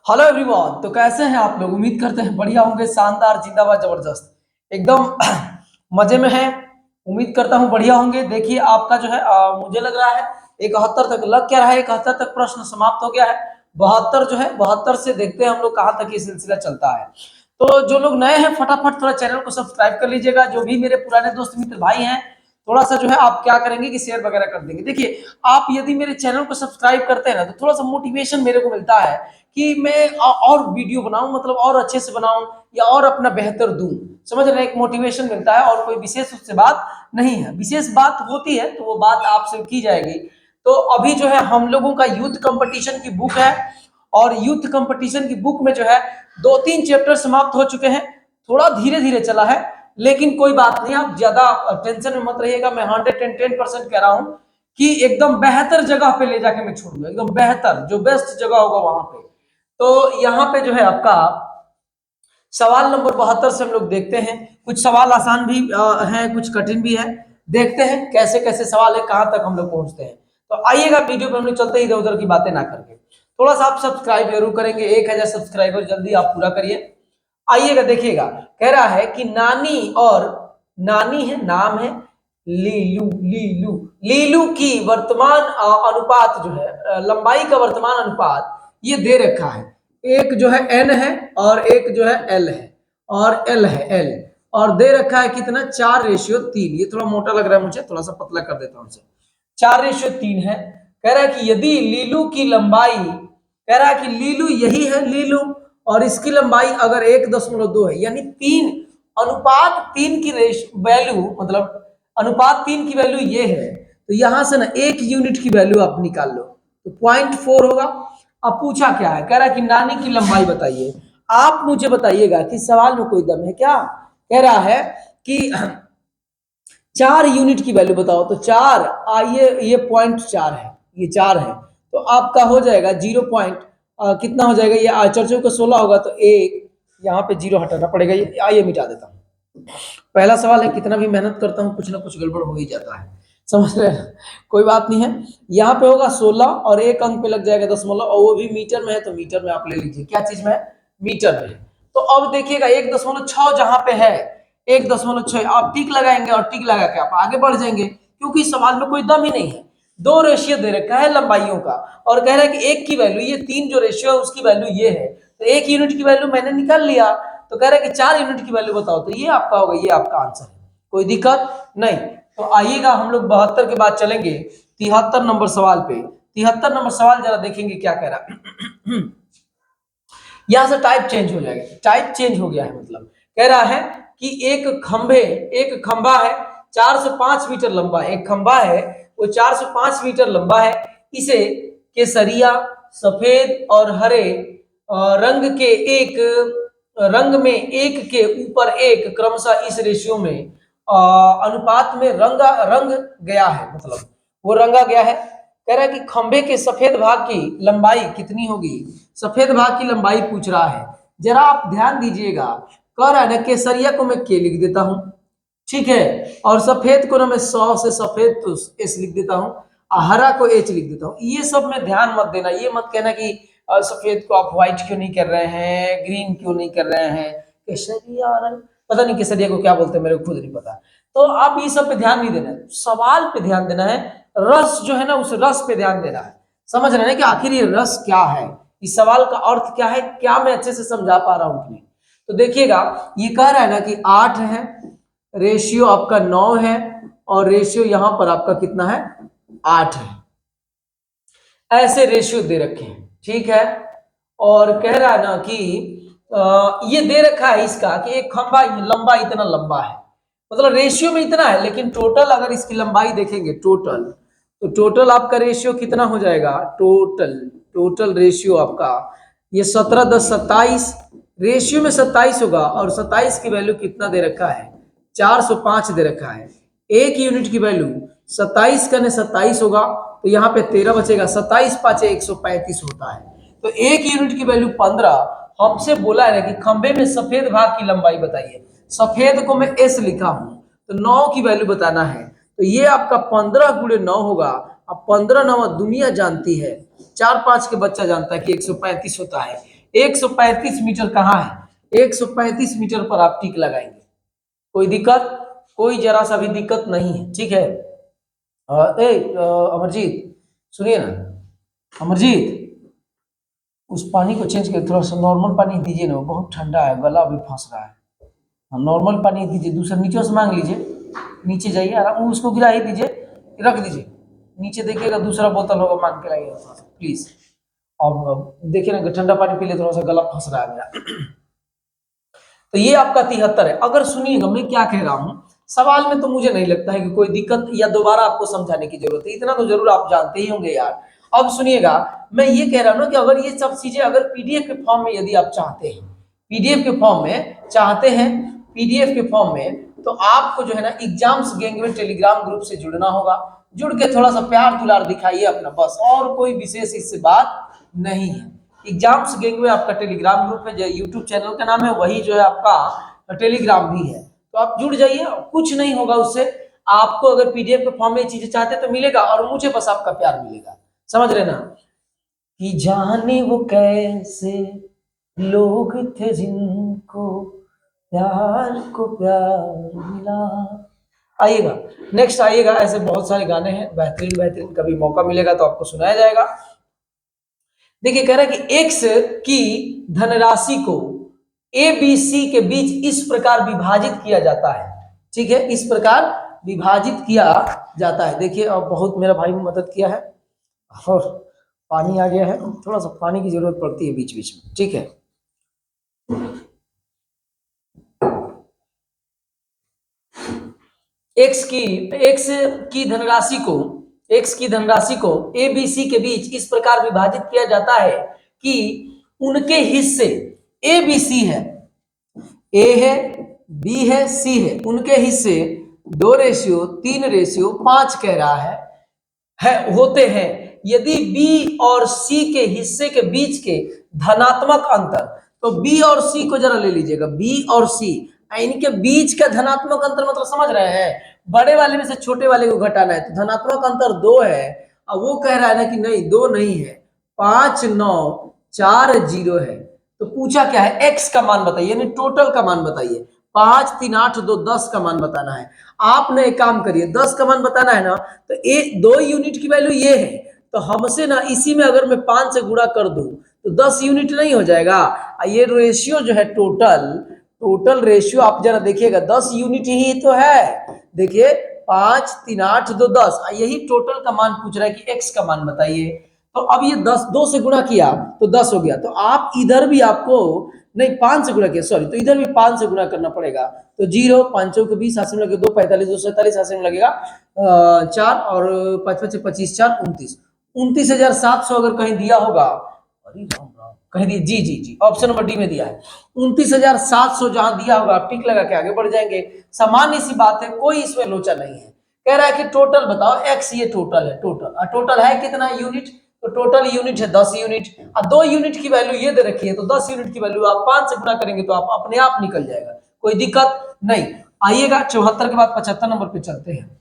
Hello everyone. तो कैसे हैं आप लोग? उम्मीद करते हैं बढ़िया होंगे, शानदार, जिंदाबाद, जबरदस्त, एकदम मजे में हैं। उम्मीद करता हूं बढ़िया होंगे। देखिए आपका जो है मुझे लग रहा है 71 तक लग क्या रहा है, 71 तक प्रश्न समाप्त हो गया है। 72 जो है, 72 से देखते हैं हम लोग कहाँ तक ये सिलसिला चलता है। तो जो लोग नए हैं फटाफट थोड़ा चैनल को सब्सक्राइब कर लीजिएगा। जो भी मेरे पुराने दोस्त मित्र भाई हैं, थोड़ा सा जो है आप क्या करेंगे कि शेयर वगैरह कर देंगे। देखिए आप यदि मेरे चैनल को सब्सक्राइब करते हैं ना, तो थोड़ा सा मोटिवेशन मेरे को मिलता है कि मैं और वीडियो बनाऊं, मतलब और अच्छे से बनाऊं या और अपना बेहतर दूं। समझ रहे हैं? एक मोटिवेशन मिलता है और कोई विशेष उससे बात नहीं है। विशेष बात होती है तो वो बात आपसे की जाएगी। तो अभी जो है हम लोगों का यूथ कंपटीशन की बुक है, और यूथ कंपटीशन की बुक में जो है 2-3 चैप्टर समाप्त हो चुके हैं। थोड़ा धीरे धीरे चला है, लेकिन कोई बात नहीं, आप ज्यादा टेंशन में मत रहिएगा। मैं 110% कह रहा हूं कि एकदम बेहतर जगह पे ले जाके मैं छोड़ूंगा, एकदम बेहतर, जो बेस्ट जगह होगा वहां पे। तो यहाँ पे जो है आपका सवाल नंबर 72 से हम लोग देखते हैं। कुछ सवाल आसान भी हैं, कुछ कठिन भी है। देखते हैं कैसे कैसे सवाल है, कहां तक हम लोग पहुंचते हैं। तो आइएगा वीडियो पे हम लोग चलते, इधर उधर की बातें ना करके। थोड़ा सा आप सब्सक्राइब जरूर करेंगे, 1000 सब्सक्राइबर जल्दी आप पूरा करिए। आइएगा देखिएगा, कह रहा है कि नानी और नानी है, नाम है लीलू। लीलू लीलू की वर्तमान अनुपात जो है, लंबाई का वर्तमान अनुपात ये दे रखा है। एक जो है एन है और एक जो है एल है, और एल है एल, और दे रखा है कितना, 4:3। ये थोड़ा मोटा लग रहा है मुझे, थोड़ा सा पतला कर देता हूं इसे। 4:3 है। कह रहा है कि यदि लीलू की लंबाई, कह रहा है कि लीलू यही है लीलू, और इसकी लंबाई अगर 1.2 है, यानी 3:3 की वैल्यू, मतलब अनुपात 3 की वैल्यू ये है, तो यहां से ना 1 यूनिट की वैल्यू आप निकाल लो, तो 0.4 होगा। अब पूछा क्या है, कह रहा है कि नानी की लंबाई बताइए। आप मुझे बताइएगा कि सवाल में कोई दम है क्या। कह रहा है कि 4 यूनिट की वैल्यू बताओ, तो 4, आइए ये 0.4 है, ये 4 है, तो आपका हो जाएगा 0 पॉइंट कितना हो जाएगा, ये चर्चों का 16 होगा, तो एक यहाँ पे 0 हटाना पड़ेगा। ये आइए मिटा देता हूँ। पहला सवाल है, कितना भी मेहनत करता हूँ कुछ ना कुछ गड़बड़ हो ही जाता है, समझ रहे हैं? कोई बात नहीं है। यहाँ पे होगा 16 और एक अंक पे लग जाएगा दशमलव, और वो भी मीटर में है, तो मीटर में आप ले लीजिए। क्या चीज में है? मीटर में है। तो अब देखिएगा 1.6 जहां पे है, 1.6 आप टिक लगाएंगे, और टिक लगा के आप आगे बढ़ जाएंगे, क्योंकि सवाल में कोई दम ही नहीं है। दो रेशियो दे रखा है लंबाइयों का, और कह रहा है कि एक की वैल्यू, ये 3 जो रेशियो है उसकी वैल्यू ये है, तो 1 यूनिट की वैल्यू मैंने निकाल लिया। तो कह रहा है कि 4 यूनिट की वैल्यू बताओ, तो ये आपका होगा, ये आपका आंसर है। कोई दिक्कत नहीं। तो आइएगा हम लोग 72 के बाद चलेंगे 73 नंबर सवाल पे। 73 नंबर सवाल जरा देखेंगे क्या कह रहा है। यहां से टाइप चेंज हो जाएगा, टाइप चेंज हो गया है, मतलब कह रहा है कि एक खंभा है 405 मीटर लंबा, एक खंभा है वो 405 मीटर लंबा है। इसे केसरिया, सफेद और हरे रंग के एक रंग में एक के ऊपर एक क्रमशः इस रेशियो में अनुपात में रंग गया है, मतलब वो रंगा गया है। कह रहा है कि खंभे के सफेद भाग की लंबाई कितनी होगी। सफेद भाग की लंबाई पूछ रहा है, जरा आप ध्यान दीजिएगा। कह रहा है ना, केसरिया को मैं के लिख देता हूं, ठीक है, और सफेद को ना मैं 100 से सफेद तो एस लिख देता हूं, हरा को एच लिख देता हूं। ये सब में ध्यान मत देना, ये मत कहना कि सफेद को आप व्हाइट क्यों नहीं कर रहे हैं, ग्रीन क्यों नहीं कर रहे हैं, केसरिया रंग, पता नहीं केसरिया को क्या बोलते हैं, मेरे को खुद नहीं पता। तो आप ये सब पे ध्यान नहीं देना है, सवाल पे ध्यान देना है। रस जो है ना, उस रस पे ध्यान देना है। समझ रहे हैं कि आखिर ये रस क्या है, इस सवाल का अर्थ क्या है, क्या मैं अच्छे से समझा पा रहा हूं कि नहीं। तो देखिएगा, ये कह रहा है ना कि 8 है, रेशियो आपका 9 है, और रेशियो यहां पर आपका कितना है, 8 है। ऐसे रेशियो दे रखे हैं, ठीक है। और कह रहा है ना कि ये दे रखा है इसका कि एक खंभा लंबा इतना लंबा है, मतलब रेशियो में इतना है, लेकिन टोटल अगर इसकी लंबाई देखेंगे टोटल, तो टोटल आपका रेशियो कितना हो जाएगा, टोटल रेशियो आपका ये 17:10 27, रेशियो में 27 होगा, और 27 की वैल्यू कितना दे रखा है, 405 दे रखा है। एक यूनिट की वैल्यू 27 का 27 होगा, तो यहाँ पे 13 बचेगा, 27 पाँचे 135 होता है। तो एक यूनिट की वैल्यू 15। हमसे बोला है ना कि खंबे में सफेद भाग की लंबाई बताइए। सफेद को मैं एस लिखा हूं, तो 9 की वैल्यू बताना है, तो ये आपका 15 × 9 होगा। अब 15 9 दुनिया जानती है, 4 5 के बच्चा जानता है कि 135 होता है। 135 मीटर कहाँ है, 135 मीटर पर आप टिक लगाएंगे। कोई दिक्कत, कोई जरा सा भी दिक्कत नहीं है, ठीक है। अमरजीत सुनिए ना, अमरजीत उस पानी को चेंज कर, थोड़ा सा नॉर्मल पानी दीजिए ना, वो बहुत ठंडा है, गला भी फंस रहा है। हाँ, नॉर्मल पानी दीजिए, दूसरा नीचे से मांग लीजिए, नीचे जाइए आराम, उसको गिरा ही दीजिए, रख दीजिए नीचे, देखिएगा दूसरा बोतल होगा, मांग के लाइए प्लीज। अब देखिए ना, ठंडा पानी पी ले, थोड़ा सा गला फंस रहा है मेरा। तो ये आपका 73 है। अगर सुनिएगा मैं क्या कह रहा हूं, सवाल में तो मुझे नहीं लगता है कि कोई दिक्कत या दोबारा आपको समझाने की जरूरत है, इतना तो जरूर आप जानते ही होंगे यार। अब सुनिएगा, मैं ये कह रहा हूं ना कि अगर ये सब चीजें अगर पीडीएफ के फॉर्म में यदि आप चाहते हैं, पीडीएफ के फॉर्म में चाहते हैं, पीडीएफ के फॉर्म में, तो आपको जो है ना एग्जाम्स गैंग में टेलीग्राम ग्रुप से जुड़ना होगा। जुड़ के थोड़ा सा प्यार दुलार दिखाइए अपना, बस, और कोई विशेष इससे बात नहीं है। एग्जाम्स गैंग में आपका टेलीग्राम ग्रुप है, जो यूट्यूब चैनल का नाम है, वही जो है आपका टेलीग्राम भी है, तो आप जुड़ जाइए, कुछ नहीं होगा उससे। आपको अगर पीडीएफ के फॉर्म में चीजें चाहते तो मिलेगा, और मुझे बस आपका प्यार मिलेगा, समझ रहे ना। कि जाने वो कैसे लोग थे जिनको प्यार को प्यार मिला। आइएगा नेक्स्ट, आइएगा, ऐसे बहुत सारे गाने हैं बेहतरीन बेहतरीन, कभी मौका मिलेगा तो आपको सुनाया जाएगा। देखिए कह रहा है कि एक्स की धनराशि को ए बी सी के बीच इस प्रकार विभाजित किया जाता है, ठीक है, इस प्रकार विभाजित किया जाता है। देखिए अब बहुत मेरा भाई ने मदद किया है, और पानी आ गया है, थोड़ा सा पानी की जरूरत पड़ती है बीच बीच में, ठीक है। एक्स की धनराशि को, एक्स की धनराशि को ए बी सी के बीच इस प्रकार विभाजित किया जाता है कि उनके हिस्से, ए बी सी है, ए है, बी है, सी है, उनके हिस्से 2:3:5 कह रहा है होते हैं यदि बी और सी के हिस्से के बीच के धनात्मक अंतर, तो बी और सी को जरा ले लीजिएगा, बी और सी इनके बीच का धनात्मक अंतर, मतलब समझ रहे हैं, बड़े वाले में से छोटे वाले को घटाना है, तो धनात्मक अंतर 2 है। अब वो कह रहा है ना कि नहीं 2 नहीं है, 5,9,4,0 है। तो पूछा क्या है, एक्स का मान बताइए, यानी टोटल का मान बताइए। 5, 3, 8, 2, 10 का मान बताना है। आपने एक काम करिए, 10 का मान बताना है ना, तो 2 यूनिट की वैल्यू ये है, तो हमसे ना इसी में अगर मैं 5 से गुणा कर दूं तो 10 यूनिट नहीं हो जाएगा। ये रेशियो जो है टोटल रेशियो आप जरा देखिएगा, 10 यूनिट ही तो है। देखिए 5, 3, 8, 2, 10, यही टोटल का मान पूछ रहा है कि एक्स का मान बताइए। तो अब ये 10 2 से गुणा किया तो 10 हो गया, तो आप इधर भी आपको नहीं 5 से गुणा किया, सॉरी, तो इधर भी 5 से गुणा करना पड़ेगा। तो 0, 5 के 20, 8 में लगे 2, 45, 247, 8 में लगेगा 4, और 5 5 25, 4 29, 29,700 अगर कहीं दिया होगा, अरे राम राम, कहीं दिया, जी जी जी, ऑप्शन नंबर डी में दिया है 29,700, जहां दिया होगा आप टिक लगा के आगे बढ़ जाएंगे। सामान्य सी बात है, कोई इसमें लोचा नहीं है। कह रहा है कि टोटल बताओ, एक्स ये टोटल है, टोटल है कितना यूनिट, तो टोटल यूनिट है 10 यूनिट, और 2 यूनिट की वैल्यू ये दे रखी है, तो 10 यूनिट की वैल्यू आप 5 से गुणा करेंगे तो आप अपने आप निकल जाएगा, कोई दिक्कत नहीं। आइएगा 74 के बाद 75 नंबर पे चलते हैं।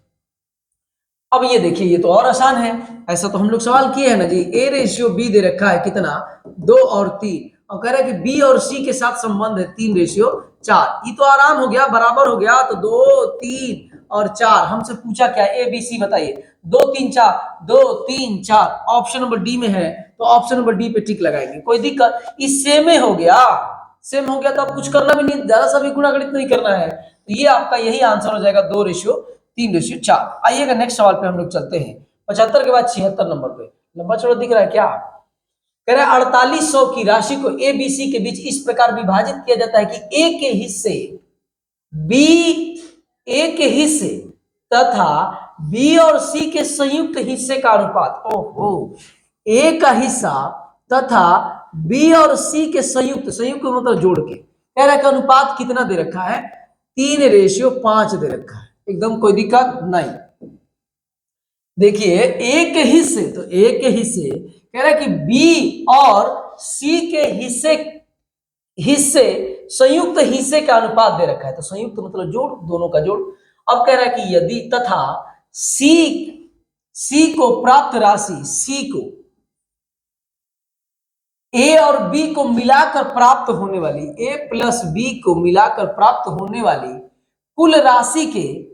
अब ये देखिए, ये तो और आसान है, ऐसा तो हम लोग सवाल किए हैं ना जी, ए रेशियो बी दे रखा है कितना, 2 और 3, और कह रहा है कि बी और सी के साथ संबंध है 3:4, ये तो आराम हो गया, बराबर हो गया, तो 2, 3 और 4, हमसे पूछा क्या, ए बी सी बताइए, 2, 3, 4, 2, 3, 4, ऑप्शन नंबर डी में है, तो ऑप्शन नंबर डी पे टिक लगाएंगे, कोई दिक्कत, इस सेम में हो गया, सेम हो गया तो अब कुछ करना भी नहीं, ज्यादा सा भी गुणा गणित नहीं करना है, तो ये आपका यही आंसर हो जाएगा, 2:3:4। आइएगा नेक्स्ट सवाल पे हम लोग चलते हैं, 75 के बाद 76 नंबर पे, लंबा चौड़ा दिख रहा है क्या, कह रहा है 4800 की राशि को ए बी सी के बीच इस प्रकार विभाजित किया जाता है कि ए के हिस्से बी, ए के हिस्से तथा बी और सी के संयुक्त हिस्से का अनुपात, ओहो, ए का हिस्सा तथा बी और सी के संयुक्त, संयुक्त मतलब जोड़ के, कह रहा है कि अनुपात कितना दे रखा है, 3:5 दे रखा है, एकदम कोई दिक्कत नहीं। देखिए एक हिस्से, तो एक हिस्से कह रहा है कि बी और सी के हिस्से, हिस्से संयुक्त हिस्से का अनुपात दे रखा है, तो संयुक्त मतलब जोड़, दोनों का जोड़। अब कह रहा है कि यदि तथा सी को प्राप्त राशि, सी को ए और बी को मिलाकर प्राप्त होने वाली, ए प्लस बी को मिलाकर प्राप्त होने वाली कुल राशि के,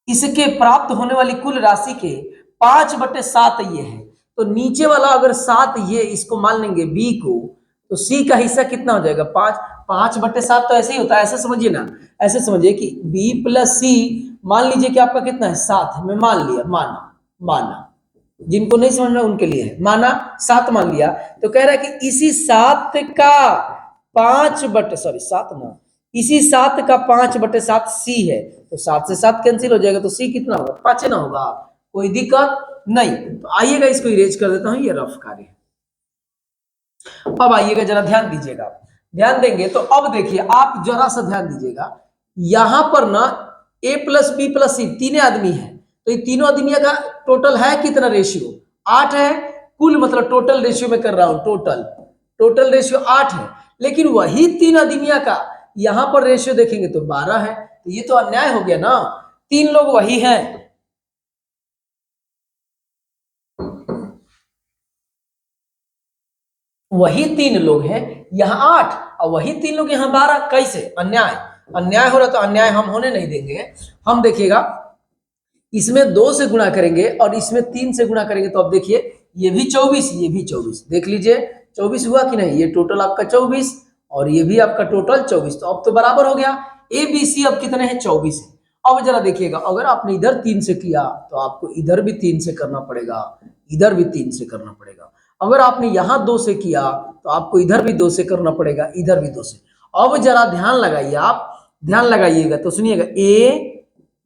इसके प्राप्त होने वाली कुल राशि के 5/7 ये है। तो नीचे वाला अगर 7 ये इसको मान लेंगे बी को, तो सी का हिस्सा कितना हो जाएगा 5। 5/7 तो ऐसे ही होता है, ऐसे समझिए ना, ऐसे समझिए कि बी प्लस सी, मान लीजिए कि आपका कितना है 7 मैं मान लिया, माना जिनको नहीं समझ में उनके लिए है, माना 7 मान लिया। तो कह रहा है कि इसी 7 का 7 ना, इसी 7 का 5/7 सी है। तो 7 से 7 कैंसिल हो जाएगा, तो सी कितना होगा 5 ना होगा, कोई दिक्कत नहीं। तो आइएगा इसको इरेज कर देता हूं, ये रफ कार्य है। अब आइएगा जरा ध्यान दीजिएगा, ध्यान देंगे तो अब देखिए आप जरा सा ध्यान दीजिएगा, यहां पर ना ए प्लस बी प्लस सी तीन आदमी है, तो ये तीनों आदमी का टोटल है कितना रेशियो 8 है। कुल मतलब टोटल रेशियो में कर रहा हूं, टोटल रेशियो 8 है। लेकिन वही तीन आदमिया का यहां पर रेशियो देखेंगे तो 12 है। तो ये तो अन्याय हो गया ना, तीन लोग वही हैं, वही तीन लोग हैं यहाँ 8 और वही तीन लोग यहाँ 12, कैसे अन्याय, अन्याय हो रहा, तो अन्याय हम होने नहीं देंगे। हम देखिएगा इसमें 2 से गुणा करेंगे और इसमें 3 से गुणा करेंगे, तो अब देखिए ये भी 24, ये भी 24, देख लीजिए 24 हुआ कि नहीं, ये टोटल आपका 24 और ये भी आपका टोटल 24, तो अब तो बराबर हो गया। ए बी सी अब कितने हैं 24 है। अब जरा देखिएगा, अगर आपने इधर 3 से किया तो आपको इधर भी 3 से करना पड़ेगा, इधर भी 3 से करना पड़ेगा। अगर आपने यहाँ 2 से किया तो आपको इधर भी 2 से करना पड़ेगा, इधर भी 2 से। अब जरा ध्यान लगाइए, आप ध्यान लगाइएगा तो सुनिएगा, ए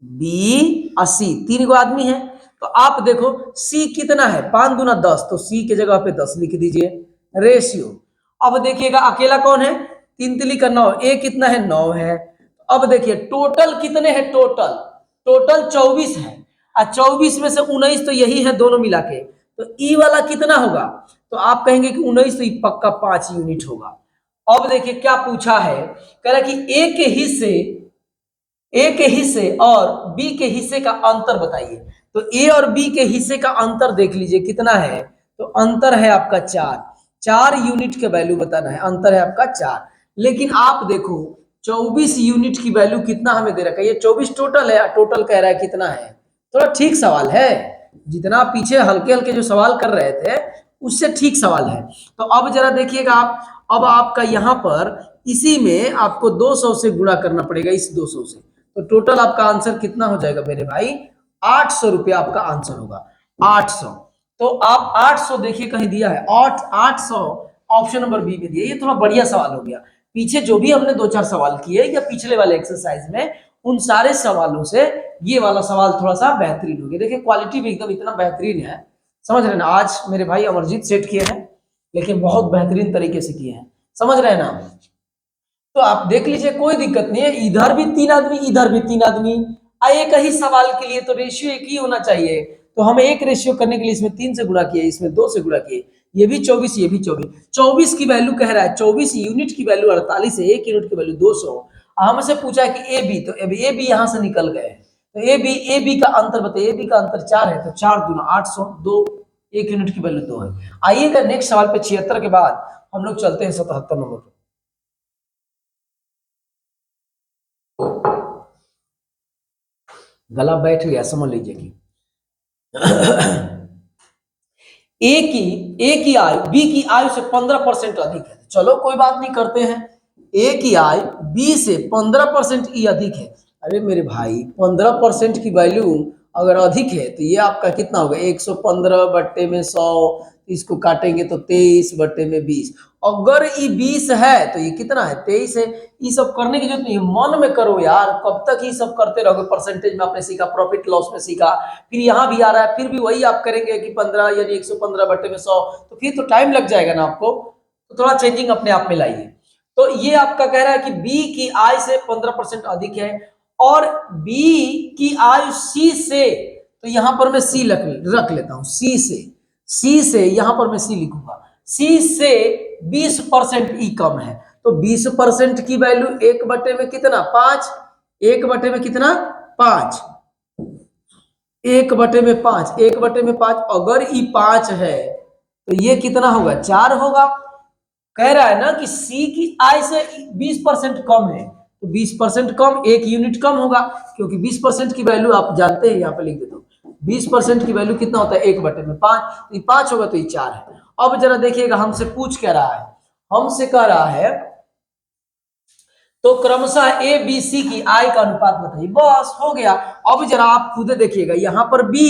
बी और सी तीन गो आदमी है। तो आप देखो सी कितना है 5 दूना 10, तो सी के जगह पे 10 लिख दीजिए रेशियो। अब देखिएगा अकेला कौन है, 3 तिली का 9, ए कितना है 9 है। अब देखिए टोटल कितने हैं, टोटल 24 है और 24 में से 19 तो यही है दोनों मिला के, तो ई वाला कितना होगा, तो आप कहेंगे कि 19 तो पक्का 5 यूनिट होगा। अब देखिए क्या पूछा है, कह रहा कि ए के हिस्से और बी के हिस्से का अंतर बताइए। तो ए और बी के हिस्से का अंतर देख लीजिए कितना है, तो अंतर है आपका 4 यूनिट के वैल्यू बताना है, अंतर है आपका 4। लेकिन आप देखो 24 यूनिट की वैल्यू कितना हमें दे रखा है, ये 24 टोटल है, टोटल कह रहा है कितना है, थोड़ा ठीक सवाल है, जितना पीछे हल्के हल्के जो सवाल कर रहे थे उससे ठीक सवाल है। तो अब जरा देखिएगा आप, अब आपका यहाँ पर इसी में आपको 200 से गुणा करना पड़ेगा, इस 200 से, तो टोटल आपका आंसर कितना हो जाएगा मेरे भाई, 800 रुपया आपका आंसर होगा, 800। तो आप 800 देखिए कहीं दिया है, 800 ऑप्शन नंबर बी में दिया। ये थोड़ा बढ़िया सवाल हो गया, पीछे जो भी हमने 2-4 सवाल किए या पिछले वाले एक्सरसाइज में, उन सारे सवालों से ये वाला सवाल थोड़ा सा बेहतरीन हो गया। देखिए क्वालिटी भी एकदम इतना बेहतरीन है, समझ रहे हैं ना। आज मेरे भाई अमरजीत सेट किए हैं, लेकिन बहुत बेहतरीन तरीके से किए हैं, समझ रहे हैं ना। तो आप देख लीजिए कोई दिक्कत नहीं है, इधर भी 3 आदमी इधर भी 3 आदमी, एक ही सवाल के लिए तो रेशियो एक ही होना चाहिए। तो हमें एक रेशियो करने के लिए इसमें 3 से गुणा किए, इसमें 2 से गुणा किए, ये भी 24, ये भी 24 की वैल्यू कह रहा है, 24 यूनिट की वैल्यू 48 है, 1 यूनिट की वैल्यू 200। हमसे पूछा है कि ए बी, तो ए बी यहां से निकल गए, तो ए बी का अंतर बताइए, ए बी का अंतर 4 है, तो 4 दूना 800, 2 1 यूनिट की वैल्यू 2 है। आइएगा नेक्स्ट सवाल पे 76 के बाद हम लोग चलते हैं 77 नंबर पे। गला बैठ गया समझ लीजिए कि ए की आयु बी की आयु से 15% अधिक है। चलो कोई बात नहीं, करते हैं, ए की आयु बी से 15% ई अधिक है। अरे मेरे भाई 15% की वैल्यू अगर अधिक है तो ये आपका कितना होगा, 115 बट्टे में 100, इसको काटेंगे तो 23 बट्टे में 20। अगर ये 20 है तो ये कितना है 23 है। ये सब करने की जरूरत नहीं, मन में करो यार, कब तक ये सब करते रहोगे। परसेंटेज में आपने सीखा, प्रॉफिट लॉस में सीखा, फिर यहाँ भी आ रहा है, फिर भी वही आप करेंगे कि 15 यानी 115 बट्टे में 100, तो फिर तो टाइम लग जाएगा ना आपको। तो थोड़ा चेंजिंग अपने आप में लाइए। तो ये आपका कह रहा है कि बी की आय से 15% अधिक है और बी की आयु सी से, तो यहां पर मैं सी रख लेता हूं, सी से यहां पर मैं सी लिखूंगा, सी से 20% ई कम है। तो 20% की वैल्यू 1 बटे में कितना 5, 1 बटे में कितना 5, 1 बटे में 5, 1 बटे में 5, अगर ई 5 है तो ये कितना होगा 4 होगा। कह रहा है ना कि सी की आई से 20% कम है, तो 20% कम 1 यूनिट कम होगा, क्योंकि 20% की वैल्यू आप जानते हैं, यहाँ पे लिख देता हूँ 20% की वैल्यू कितना होता है 1/5, तो ये 5 होगा तो ये 4 है। अब जरा देखिएगा हमसे पूछ क्या रहा है, हमसे कह रहा है तो क्रमशः ए बी सी की आई का अनुपात बताइए, बस हो गया। अब जरा आप खुद देखिएगा, यहाँ पर बी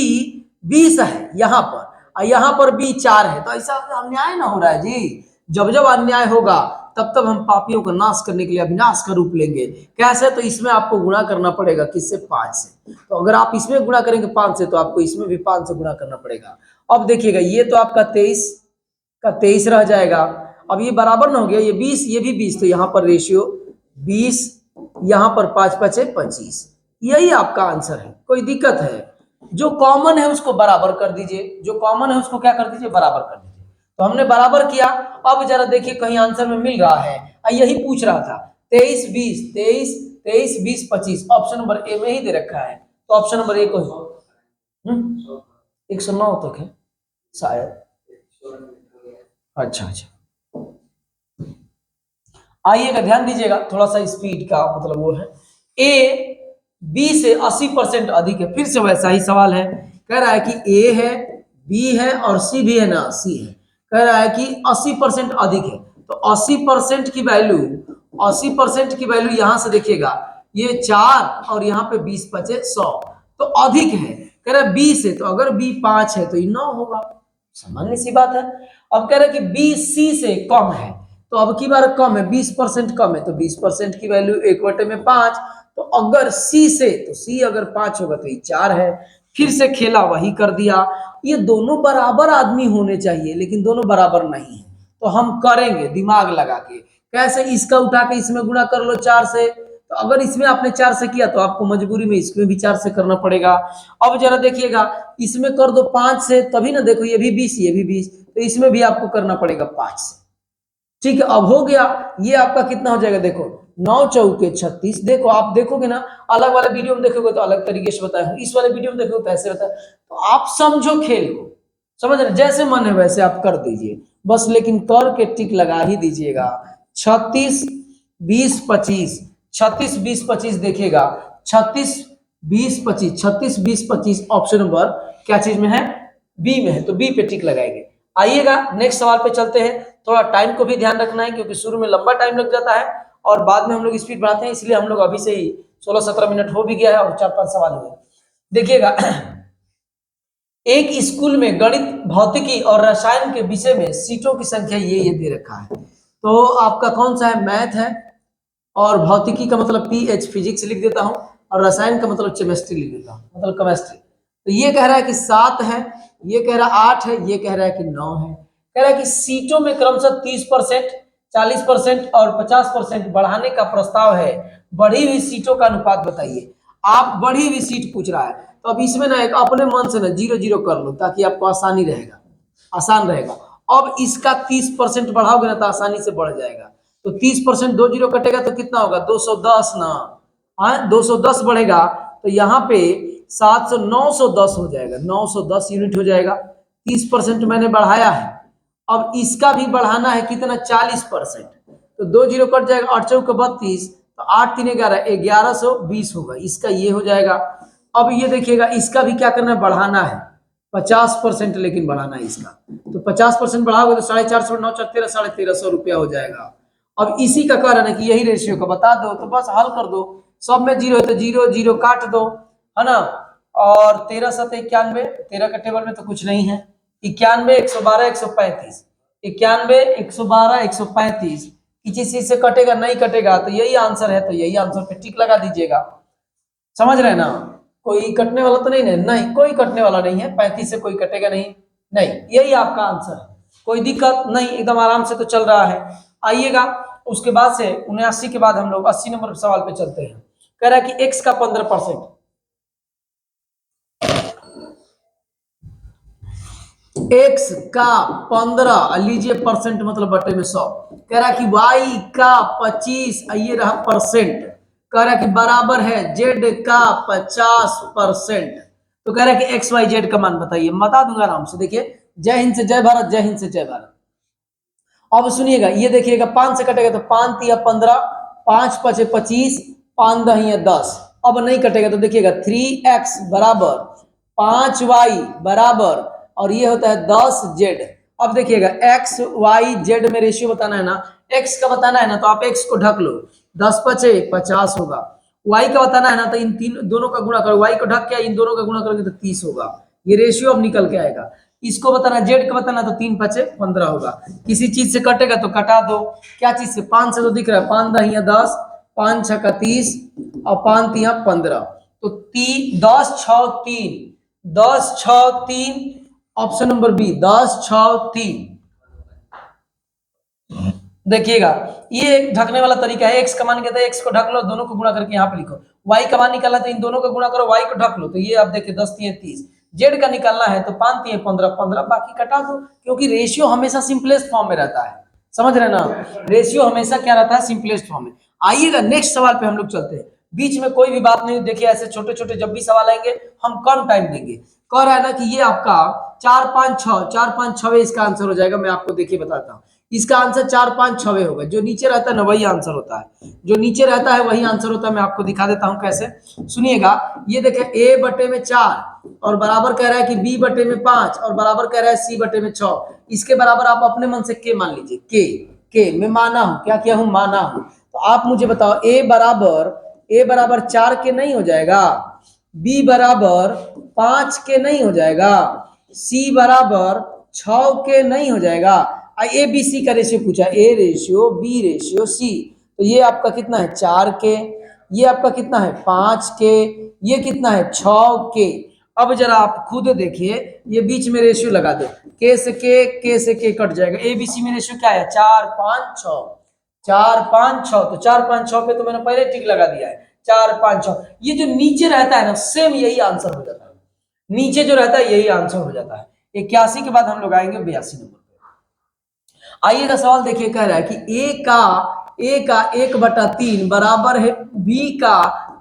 20 है यहाँ पर, और यहाँ पर बी 4 है, तो ऐसा अन्याय ना हो रहा है जी। जब जब अन्याय होगा तब तब हम पापियों का नाश करने के लिए अविनाश का रूप लेंगे। कैसे? तो इसमें आपको गुणा करना पड़ेगा किससे? 5 से। तो अगर आप इसमें गुणा करेंगे 5 से, तो आपको इसमें भी 5 से गुणा करना पड़ेगा। अब देखिएगा ये तो आपका 23 का 23 रह जाएगा। अब ये बराबर ना हो गया, ये 20 ये भी 20, तो यहाँ पर रेशियो 20, यहाँ पर 5 5 25। यही आपका आंसर है। कोई दिक्कत है? जो कॉमन है उसको बराबर कर दीजिए, जो कॉमन है उसको क्या कर दीजिए? बराबर कर दीजिए। तो हमने बराबर किया। अब जरा देखिए कहीं आंसर में मिल रहा है, यही पूछ रहा था 23 20 23 23 20 25, ऑप्शन नंबर ए में ही दे रखा है, तो ऑप्शन नंबर ए को 109 तक है शायद। अच्छा अच्छा, आइएगा ध्यान दीजिएगा, थोड़ा सा स्पीड का मतलब वो है। ए बी से 80% अधिक है, फिर से वैसा ही सवाल है। कह रहा है कि ए है, बी है और सी भी है ना, सी है। कह रहा है कि 80% अधिक है, तो 80% की वैल्यू, 80% की वैल्यू यहां से देखिएगा, ये 4 और यहाँ पे 20 बचे 100, तो अधिक है। कह रहा है बी से, तो अगर बी 5 है तो ये 9 होगा, सामान्य सी बात है। अब कह रहा है कि बी सी से कम है, तो अब की बार कम है, 20% कम है, तो 20% की वैल्यू 1/5। तो अगर सी से, तो सी अगर 5 होगा तो ये 4 है। फिर से खेला वही कर दिया। ये दोनों बराबर आदमी होने चाहिए, लेकिन दोनों बराबर नहीं है, तो हम करेंगे दिमाग लगा के। कैसे? इसका उठा के इसमें गुणा कर लो 4 से, तो अगर इसमें आपने 4 से किया तो आपको मजबूरी में इसमें भी 4 से करना पड़ेगा। अब जरा देखिएगा, इसमें कर दो 5 से, तभी ना, देखो ये भी 20 ये भी 20, तो इसमें भी आपको करना पड़ेगा 5 से। ठीक है, अब हो गया। ये आपका कितना हो जाएगा? देखो 9 चौके 36। देखो आप देखोगे ना, अलग वाले वीडियो में देखोगे तो अलग तरीके से बताया हूं, इस वाले वीडियो में देखोगे तो ऐसे बताया। तो आप समझो खेल को, समझ रहे? जैसे मन है वैसे आप कर दीजिए बस, लेकिन कर के टिक लगा ही दीजिएगा। 36 20 25, 36 20 25 देखिएगा, 36 20 25, 36 20 25 ऑप्शन नंबर क्या चीज में है? बी में है, तो बी पे टिक लगाएंगे। आइएगा नेक्स्ट सवाल पे चलते हैं। थोड़ा टाइम को भी ध्यान रखना है, क्योंकि शुरू में लंबा टाइम लग जाता है और बाद में हम लोग स्पीड बढ़ाते हैं, इसलिए हम लोग अभी से ही 16-17 मिनट हो भी गया है और 4-5 सवाल हुए। देखिएगा, एक स्कूल में गणित, भौतिकी और रसायन के विषय में सीटों की संख्या ये दे रखा है। तो आपका कौन सा है? मैथ है, और भौतिकी का मतलब पीएच फिजिक्स लिख देता हूं, और रसायन का मतलब केमिस्ट्री लिख देता हूं, मतलब केमिस्ट्री। तो ये कह रहा है कि 7 है, ये कह रहा है 8 है, ये कह रहा है कि 9 है। कह रहा है कि सीटों में क्रमशः 30%, 40% और 50% बढ़ाने का प्रस्ताव है, बढ़ी हुई सीटों का अनुपात बताइए। आप बढ़ी हुई सीट पूछ रहा है, तो अब इसमें ना एक अपने मन से ना 0-0 कर लो, ताकि आपको आसानी रहेगा, आसान रहेगा। अब इसका 30% बढ़ाओगे ना तो आसानी से बढ़ जाएगा। तो 30% 2 जीरो कटेगा तो कितना होगा? 210 ना, हाँ 210 बढ़ेगा, तो यहाँ पे 700 910 हो जाएगा, 910 यूनिट हो जाएगा। 30% मैंने बढ़ाया है। अब इसका भी बढ़ाना है कितना? 40%। तो 2 जीरो कट जाएगा, 8 चौक 32, तो 8 3 11 1120 होगा, इसका ये हो जाएगा। अब ये देखिएगा, इसका भी क्या करना है? बढ़ाना है 50%, लेकिन बढ़ाना है इसका। तो 50% बढ़ाओगे तो 450 9 4 13 1350 रुपया हो जाएगा। अब इसी का कारण है कि यही रेशियो का बता दो, तो बस हल कर दो। सब में 0 है तो 0 0 काट दो, है ना। और 13 7 91, 13 का टेबल में तो कुछ नहीं है। 91 112 135, 91 112 135, किसी चीज से कटेगा नहीं कटेगा, तो यही आंसर है, तो यही आंसर पे टिक लगा दीजिएगा। समझ रहे हैं ना? कोई कटने वाला तो नहीं है? नहीं, कोई कटने वाला नहीं है, 35 से कोई कटेगा नहीं, नहीं, यही आपका आंसर है। कोई दिक्कत नहीं, एकदम आराम से तो चल रहा है। आइएगा, उसके बाद से 79 के बाद हम लोग 80 नंबर सवाल पे चलते हैं। कह रहा है कि x का 15%, x का 15 लीजिए परसेंट, मतलब बटे में 100। कह रहा है कि y का 25, ये रहा परसेंट, कह रहा है कि बराबर है z का 50%। तो कह रहा है कि x y z का मान बताइए। बता दूंगा आराम से, देखिए, जय हिंद से जय भारत, जय हिंद से जय भारत। अब सुनिएगा, ये देखिएगा 5 से कटेगा तो 5 तिया 15, 5 पचे 25, 5 दहिया 10। अब नहीं कटेगा तो देखिएगा 3x बराबर 5y बराबर, और ये होता है 10z। अब देखिएगा x y z में रेशियो बताना है ना, x का बताना है ना तो आप x को ढक लो, 10 पचे 50 होगा। y का बताना है ना तो इन तीन दोनों का गुणा करो, y को ढक के इन दोनों का गुणा करोगे तो 30 होगा। ये रेशियो अब निकल के आएगा। इसको बताना जेड का बताना तो 3 पचे 15 होगा। किसी चीज से कटेगा तो कटा दो, क्या चीज से, 5 से तो दिख रहा है, 5 दहिया 10, 5 छक्का 30 और 5 तिया 15, तो 10 6 3, 10 6 3, ऑप्शन नंबर बी 10 6 3। देखिएगा ये ढकने वाला तरीका है। एक्स का मान कहते हैं, एक्स को ढक लो, दोनों को गुणा करके यहाँ पे लिखो। वाई का मान निकालना तो इन दोनों का गुणा करो, वाई को ढक लो, तो ये आप देखिए 10 3 30। जेड का निकालना है तो 5 3 15 15, बाकी कटा दो, क्योंकि रेशियो हमेशा सिंपलेस्ट फॉर्म में रहता है। समझ रहे ना, रेशियो हमेशा क्या रहता है, सिंपलेस्ट फॉर्म में। आइएगा नेक्स्ट सवाल पे हम लोग चलते हैं। बीच में कोई भी बात नहीं, देखिए ऐसे छोटे छोटे जब भी सवाल आएंगे हम कम टाइम देंगे। कह रहा है ना कि ये आपका 4 5 6, 4 5 6 इसका आंसर हो जाएगा। मैं आपको देखिए बताता हूँ, इसका आंसर 4 5 6 होगा। जो नीचे रहता है ना वही आंसर होता है, जो नीचे रहता है वही आंसर होता है। मैं आपको दिखा देता हूं कैसे, सुनिएगा। ये देखें a बटे में 4 और बराबर कह रहा है कि b बटे में 5 और बराबर कह रहा है c बटे में 6। इसके बराबर आप अपने मन से k मान लीजिए। k मैं माना हूं, क्या किया हूं, माना हूं। तो आप मुझे बताओ a बराबर 4 के नहीं हो जाएगा, b बराबर 5 के नहीं हो जाएगा, c बराबर 6 के नहीं हो जाएगा। ए बी सी का रेशियो पूछा, A ratio B ratio C, तो ये आपका कितना है 4 के, ये आपका कितना है 5 के, ये कितना है 6 के। अब जरा आप खुद देखिए, ये बीच में रेशियो लगा दो, के से के कट जाएगा। ए बी सी में रेशियो क्या है, 4 5 6, 4 5 6, तो 4 5 6 पे तो मैंने पहले टिक लगा दिया है, 4 5 6। ये जो नीचे रहता है ना सेम यही आंसर हो जाता है, नीचे जो रहता है यही आंसर हो जाता है। 81 के बाद हम लोग आएंगे 82 नंबर। आइएगा सवाल देखिए, कह रहा है कि ए का 1/3 बराबर है बी का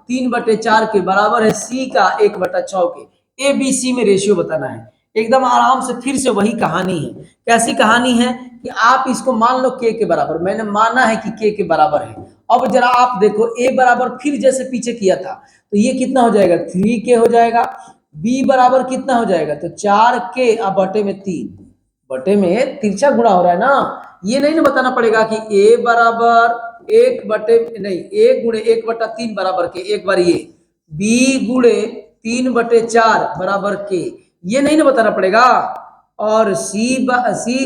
3/4 के, बराबर है सी का 1/6 के। ए बी सी में रेशियो बताना है। एकदम आराम से फिर से वही कहानी है। कैसी कहानी है कि आप इसको मान लो के बराबर, मैंने माना है कि के बराबर है। अब जरा आप देखो, ए बराबर फिर जैसे पीछे किया था तो ये कितना हो जाएगा, 3 के हो जाएगा। बी बराबर कितना हो जाएगा, तो 4 के अब बटे में 3, बटे में तिरछा गुणा हो रहा है ना। ये नहीं ना बताना पड़ेगा कि a बराबर 1 बटे नहीं, 1 गुणे 1/3 बराबर के, एक बार ये b गुणे 3/4 बराबर के, ये नहीं ना बताना पड़ेगा। और c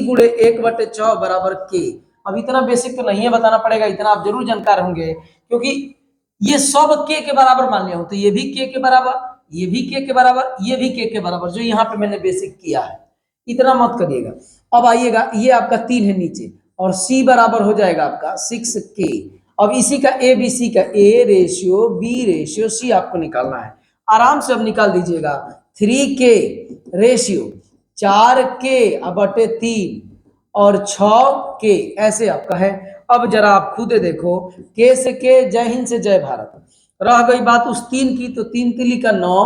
गुणे 1/6 बराबर के। अब इतना बेसिक तो नहीं है बताना पड़ेगा, इतना आप जरूर जानकार होंगे, क्योंकि ये सब के बराबर मान लिया हूं, तो ये भी के बराबर, ये भी के बराबर, ये भी के बराबर, जो यहाँ पे मैंने बेसिक किया है। इतना मत करिएगा। अब आइएगा, ये आपका 3 है नीचे, और c बराबर हो जाएगा आपका 6k। अब इसी का ए बी सी का A ratio B ratio C आपको निकालना है। आराम से अब निकाल दीजिएगा। 3k रेशियो 4k बटे 3 और 6k, ऐसे आपका है। अब जरा आप खुद देखो, के से के, जय हिंद से जय भारत। रह गई बात उस 3 की, तो 3 तिली का 9,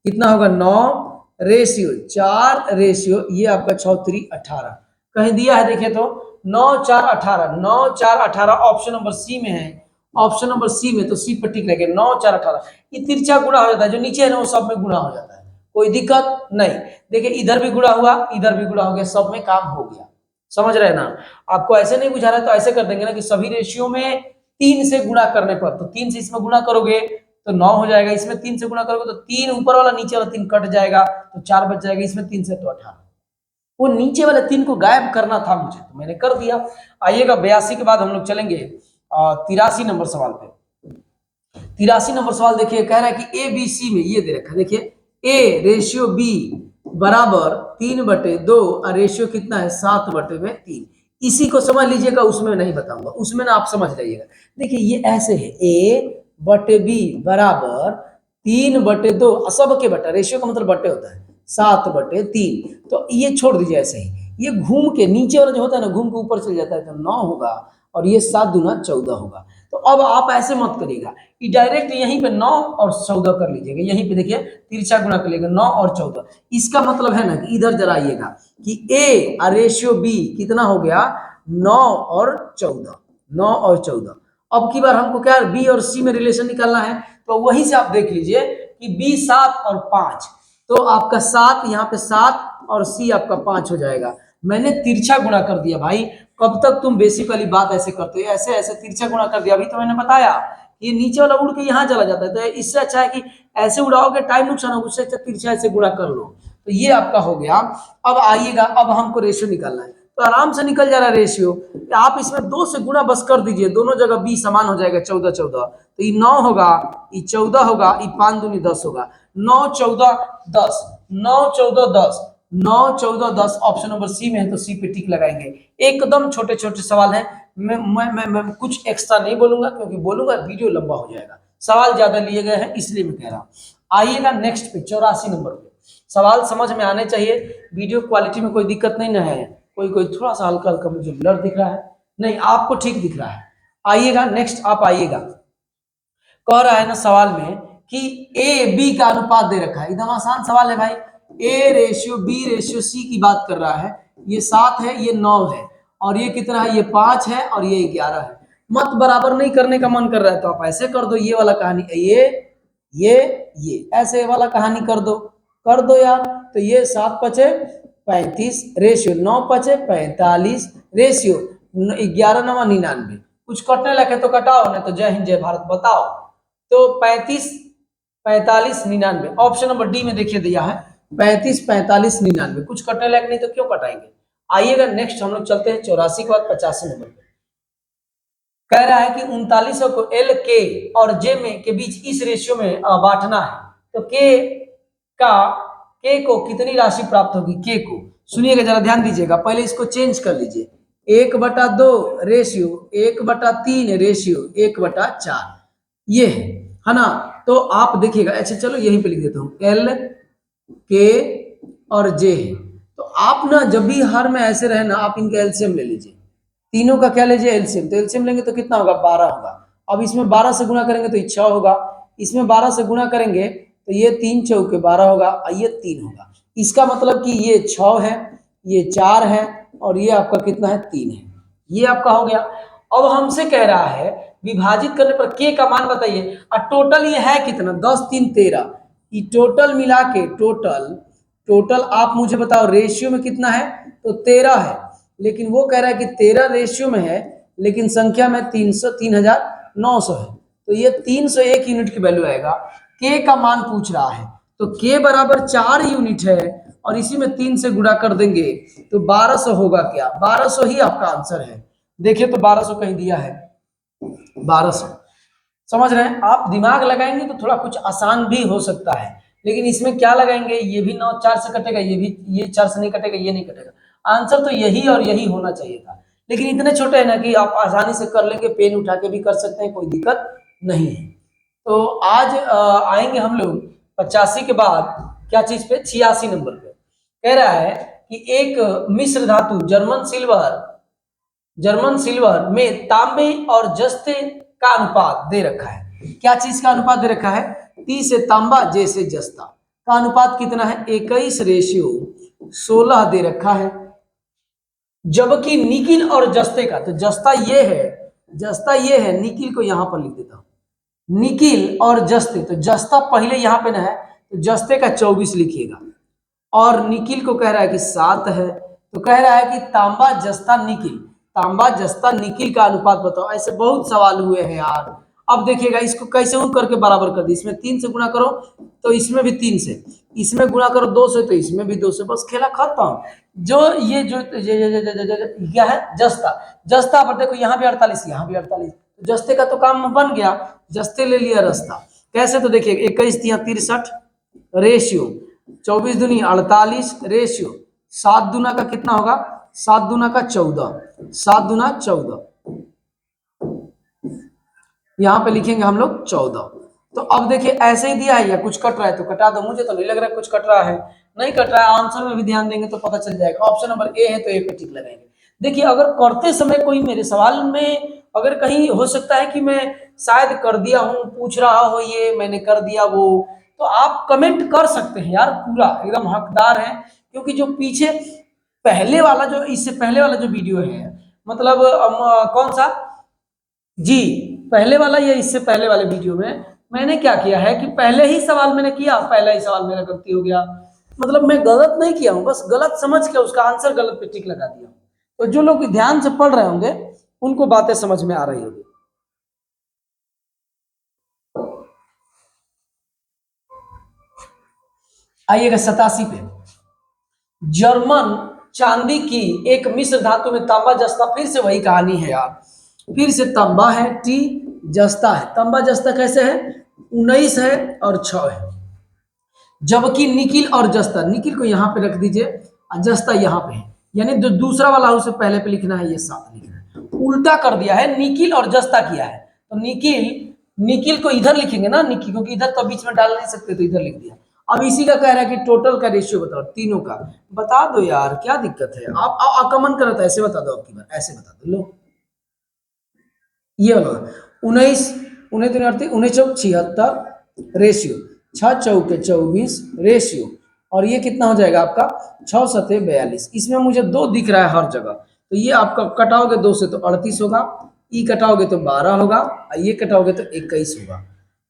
कितना होगा 9 रेशियो 4 रेशियो, ये आपका 6 3 18 कहीं दिया है, देखिए तो 9 4 18, 9 4 18 ऑप्शन नंबर सी में है। ऑप्शन नंबर सी में, तो सी पर टिक लगे, 9 4 18। ये तिरछा गुणा हो जाता है, जो नीचे है ना वो सब में गुणा हो जाता है, कोई दिक्कत नहीं। देखिए इधर भी गुणा हुआ, इधर भी गुणा हो गया, सब में काम हो गया। समझ रहे हैं ना। आपको ऐसे नहीं बुझा रहा है तो ऐसे कर देंगे ना कि सभी रेशियो में 3 से गुणा करने पर, तो 3 से इसमें गुणा करोगे तो 9 हो जाएगा, इसमें 3 से गुणा करोगे तो 3 ऊपर वाला नीचे वाला 3 कट जाएगा, तो 4 बच जाएगा, इसमें 3 से तो 18। वो नीचे वाले 3 को गायब करना था मुझे, तो मैंने कर दिया। आइएगा 82 के बाद हम लोग चलेंगे 83 नंबर सवाल पे। 83 नंबर सवाल देखिए, कह रहा है कि ए बी सी में ये दे रखा है, देखिए ए रेशियो बी बराबर 3/2 और रेशियो कितना है 7/3। इसी को समझ लीजिएगा, उसमें नहीं बताऊंगा, उसमें ना आप समझ जाइएगा। देखिए ये ऐसे है, ए बटे बी बराबर 3/2, सब के बटा, रेशियो का मतलब बटे होता है, 7/3। तो ये छोड़ दीजिए ऐसे ही, ये घूम के नीचे वाला जो होता है ना, घूम के ऊपर चल जाता है, तो 9 होगा, और ये 7 दूना 14 होगा। तो अब आप ऐसे मत करिएगा, डायरेक्ट यहीं पे 9 और 14 कर लीजिएगा। यहीं पे देखिए तिरछा गुणा कर लीजिएगा, 9 और 14। इसका मतलब है ना कि इधर जरा आइएगा कि ए और रेशियो बी कितना हो गया, 9 और 14, 9 और 14। अब की बार हमको क्या बी और सी में रिलेशन निकालना है, तो वहीं से आप देख लीजिए कि बी 7 और 5, तो आपका 7 यहाँ पे 7 और सी आपका 5 हो जाएगा। मैंने तिरछा गुणा कर दिया भाई। कब तक तुम बेसिक वाली बात ऐसे करते हो, ऐसे ऐसे तिरछा गुणा कर दिया। अभी तो मैंने बताया ये नीचे वाला उड़ के यहाँ चला जाता है, तो इससे अच्छा है कि ऐसे उड़ाओगे टाइम नुकसान होगा, उससे अच्छा तिरछा ऐसे गुणा कर लो। तो ये आपका हो गया। अब आइएगा, अब हमको रेशियो निकालना है, तो आराम से निकल जा रहा है रेशियो। आप इसमें 2 से गुणा बस कर दीजिए, दोनों जगह बी समान हो जाएगा, 14 14। तो ये 9 होगा, ये 14 होगा, ये 5 दूनी 10 होगा। 9 14 10, 9 14 10, 9 14 10 ऑप्शन नंबर सी में है, तो सी पे टिक लगाएंगे। एकदम छोटे छोटे सवाल हैं। मैं कुछ एक्स्ट्रा नहीं बोलूंगा, क्योंकि बोलूंगा वीडियो लंबा हो जाएगा। सवाल ज्यादा लिए गए हैं इसलिए मैं कह रहा हूं। आइएगा नेक्स्ट पे, 84 नंबर पे। सवाल समझ में आने चाहिए, वीडियो क्वालिटी में कोई दिक्कत नहीं ना है। कोई कोई थोड़ा सा हल्का हल्का मुझे ब्लर दिख रहा है, नहीं आपको ठीक दिख रहा है। आइएगा नेक्स्ट, आप आइएगा। कह रहा है ना सवाल में कि ए बी का अनुपात दे रखा है, एकदम आसान सवाल है भाई। A ratio B ratio C की बात कर रहा है। ये 7 है, ये 9 है, और ये कितना है, ये 5 है, और ये 11 है। मत बराबर नहीं करने का मन कर रहा है तो आप ऐसे कर दो, ये वाला कहानी, ये ऐसे वाला कहानी कर दो यार। तो ये 7 पचे 35 रेशियो, 9 पचे 45 रेशियो, 11 9 99। कुछ कटने लगे तो कटाओ, नहीं तो जय हिंद जय भारत बताओ। तो 35 45 99 ऑप्शन नंबर डी में देखिए दिया है, 35 45 99। कुछ कटने लायक नहीं तो क्यों कटाएंगे। आइएगा नेक्स्ट हम लोग चलते हैं 84 के बाद 85 नंबर पे। कह रहा है कि 39 को एल के और जे में के बीच इस रेशियो में बांटना है। तो के को कितनी राशि प्राप्त होगी, के को सुनिएगा जरा ध्यान दीजिएगा। पहले इसको चेंज कर लीजिए, 1/2 रेशियो 1/3 रेशियो 1/4, ये है ना। तो आप देखिएगा, अच्छा चलो यहीं पे लिख देता हूं, एल के और जे है। तो आप ना जब भी हर में ऐसे रहे ना, आप इनका एलसीएम ले लीजिए, तीनों का क्या लीजिए एलसीएम। तो एलसीएम लेंगे तो कितना होगा, 12 होगा। अब इसमें 12 से गुणा करेंगे तो ये 6 होगा, इसमें 12 से गुणा करेंगे तो ये 3 चौके 12 होगा, और ये 3 होगा। इसका मतलब कि ये 6 है, ये 4 है, और ये आपका कितना है, 3 है। ये आपका हो गया। अब हमसे कह रहा है विभाजित करने पर के का मान बताइए, और टोटल ये है कितना, 10 3 13। ये टोटल मिला के टोटल आप मुझे बताओ रेशियो में कितना है, तो 13 है। लेकिन वो कह रहा है कि 13 रेशियो में है, लेकिन संख्या में 3900 है। तो ये 301 यूनिट की वैल्यू आएगा। के का मान पूछ रहा है, तो के बराबर 4 यूनिट है, और इसी में 3 से गुणा कर देंगे तो 1200 होगा। क्या 1200 ही आपका आंसर है। देखिए तो 1200 कहीं दिया है, 1200। समझ रहे हैं आप, दिमाग लगाएंगे तो थोड़ा कुछ आसान भी हो सकता है। लेकिन इसमें क्या लगाएंगे, ये भी 9 4 से कटेगा, ये भी, ये 4 से नहीं कटेगा, ये नहीं कटेगा। आंसर तो यही और यही होना चाहिए था। लेकिन इतने छोटे हैं ना कि आप आसानी से कर लेंगे, पेन उठा के भी कर सकते हैं, कोई दिक्कत नहीं है। तो आज आएंगे हम लोग 85 के बाद क्या चीज पे, 86 नंबर पे। कह रहा है कि एक मिश्र धातु जर्मन सिल्वर में तांबे और जस्ते का अनुपात दे रखा है। क्या चीज का अनुपात दे रखा है, ती से तांबा, जे से जस्ता का अनुपात कितना है, 21 रेशियो 16 दे रखा है। जबकि निकिल और जस्ते का, तो जस्ता ये है, निकिल को यहां पर लिख देता हूं, निकिल और जस्ते। तो जस्ता पहले यहां पे ना है, तो जस्ते का 24 लिखिएगा, और निकिल को कह रहा है कि 7 है। तो कह रहा है कि तांबा जस्ता निकिल का अनुपात बताओ। ऐसे बहुत सवाल हुए हैं यार। अब देखिएगा इसको कैसे करके बराबर कर दी, इसमें 3 से गुणा करो तो इसमें भी 3 से, इसमें गुणा करो 2 से तो इसमें भी 2 से, बस खेला खत्म। जो ये जो क्या है, जस्ता पर देखो, यहाँ भी 48 यहाँ भी 48, जस्ते का तो काम बन गया, जस्ते ले लिया रास्ता। कैसे, तो देखिए 21 63 रेशियो 24 दूनी 48 रेशियो 7 दूना का कितना होगा, 7 दूना का 14, 7 दूना 14, यहां पे लिखेंगे हम लोग 14। तो अब देखिए ऐसे ही दिया है, या कुछ कट रहा है तो कटा दो, मुझे तो नहीं लग रहा है कुछ कट रहा है, नहीं कट रहा है। आंसर में भी ध्यान देंगे तो पता चल जाएगा। ऑप्शन नंबर ए है तो ए पे टिक लगाएंगे। देखिए अगर करते समय कोई मेरे सवाल में अगर कहीं हो सकता है कि मैं शायद कर दिया हूं, पूछ रहा हो ये मैंने कर दिया वो, तो आप कमेंट कर सकते हैं यार, पूरा एकदम हकदार है। क्योंकि जो पीछे पहले वाला जो, इससे पहले वाला जो वीडियो है, मतलब कौन सा जी, पहले वाला या इससे पहले वाले वीडियो में मैंने क्या किया है कि पहले ही सवाल मैंने किया, पहला ही सवाल मेरा गलती हो गया। मतलब मैं गलत नहीं किया हूं, बस गलत समझ के उसका आंसर गलत पे टिक लगा दिया। तो जो लोग ध्यान से पढ़ रहे होंगे उनको बातें समझ में आ रही होगी। आइएगा 87 पे, जर्मन चांदी की एक मिश्र धातु में तांबा जस्ता, फिर से वही कहानी है यार, फिर से तांबा है टी, जस्ता है, तांबा जस्ता कैसे है, 19 है और 6 है। जबकि निकिल और जस्ता, निकिल को यहां पे रख दीजिए और जस्ता यहां पे है, यानी जो दूसरा वाला उसे पहले पे लिखना है, ये 7 लिखना है, उल्टा कर दिया है, निकिल और जस्ता किया है। तो निकिल, निकिल को इधर लिखेंगे ना, निकिल, क्योंकि इधर तो बीच में डाल नहीं सकते, तो इधर लिख दिया। अब इसी का कह रहा है कि टोटल का रेशियो बताओ, तीनों का बता दो यार, क्या दिक्कत है, आप आकमन करो तो ऐसे बता दो, आपकी बार ऐसे बता दो। लो ये वाला 19, 19 चौक 76 रेशियो, 6 चौके 24 रेशियो, और ये कितना हो जाएगा आपका 6 सते 42। इसमें मुझे 2 दिख रहा है हर जगह, तो ये आपका कटाओगे 2 से तो 38 होगा, ई कटाओगे तो 12 होगा, ये कटाओगे तो 21 होगा,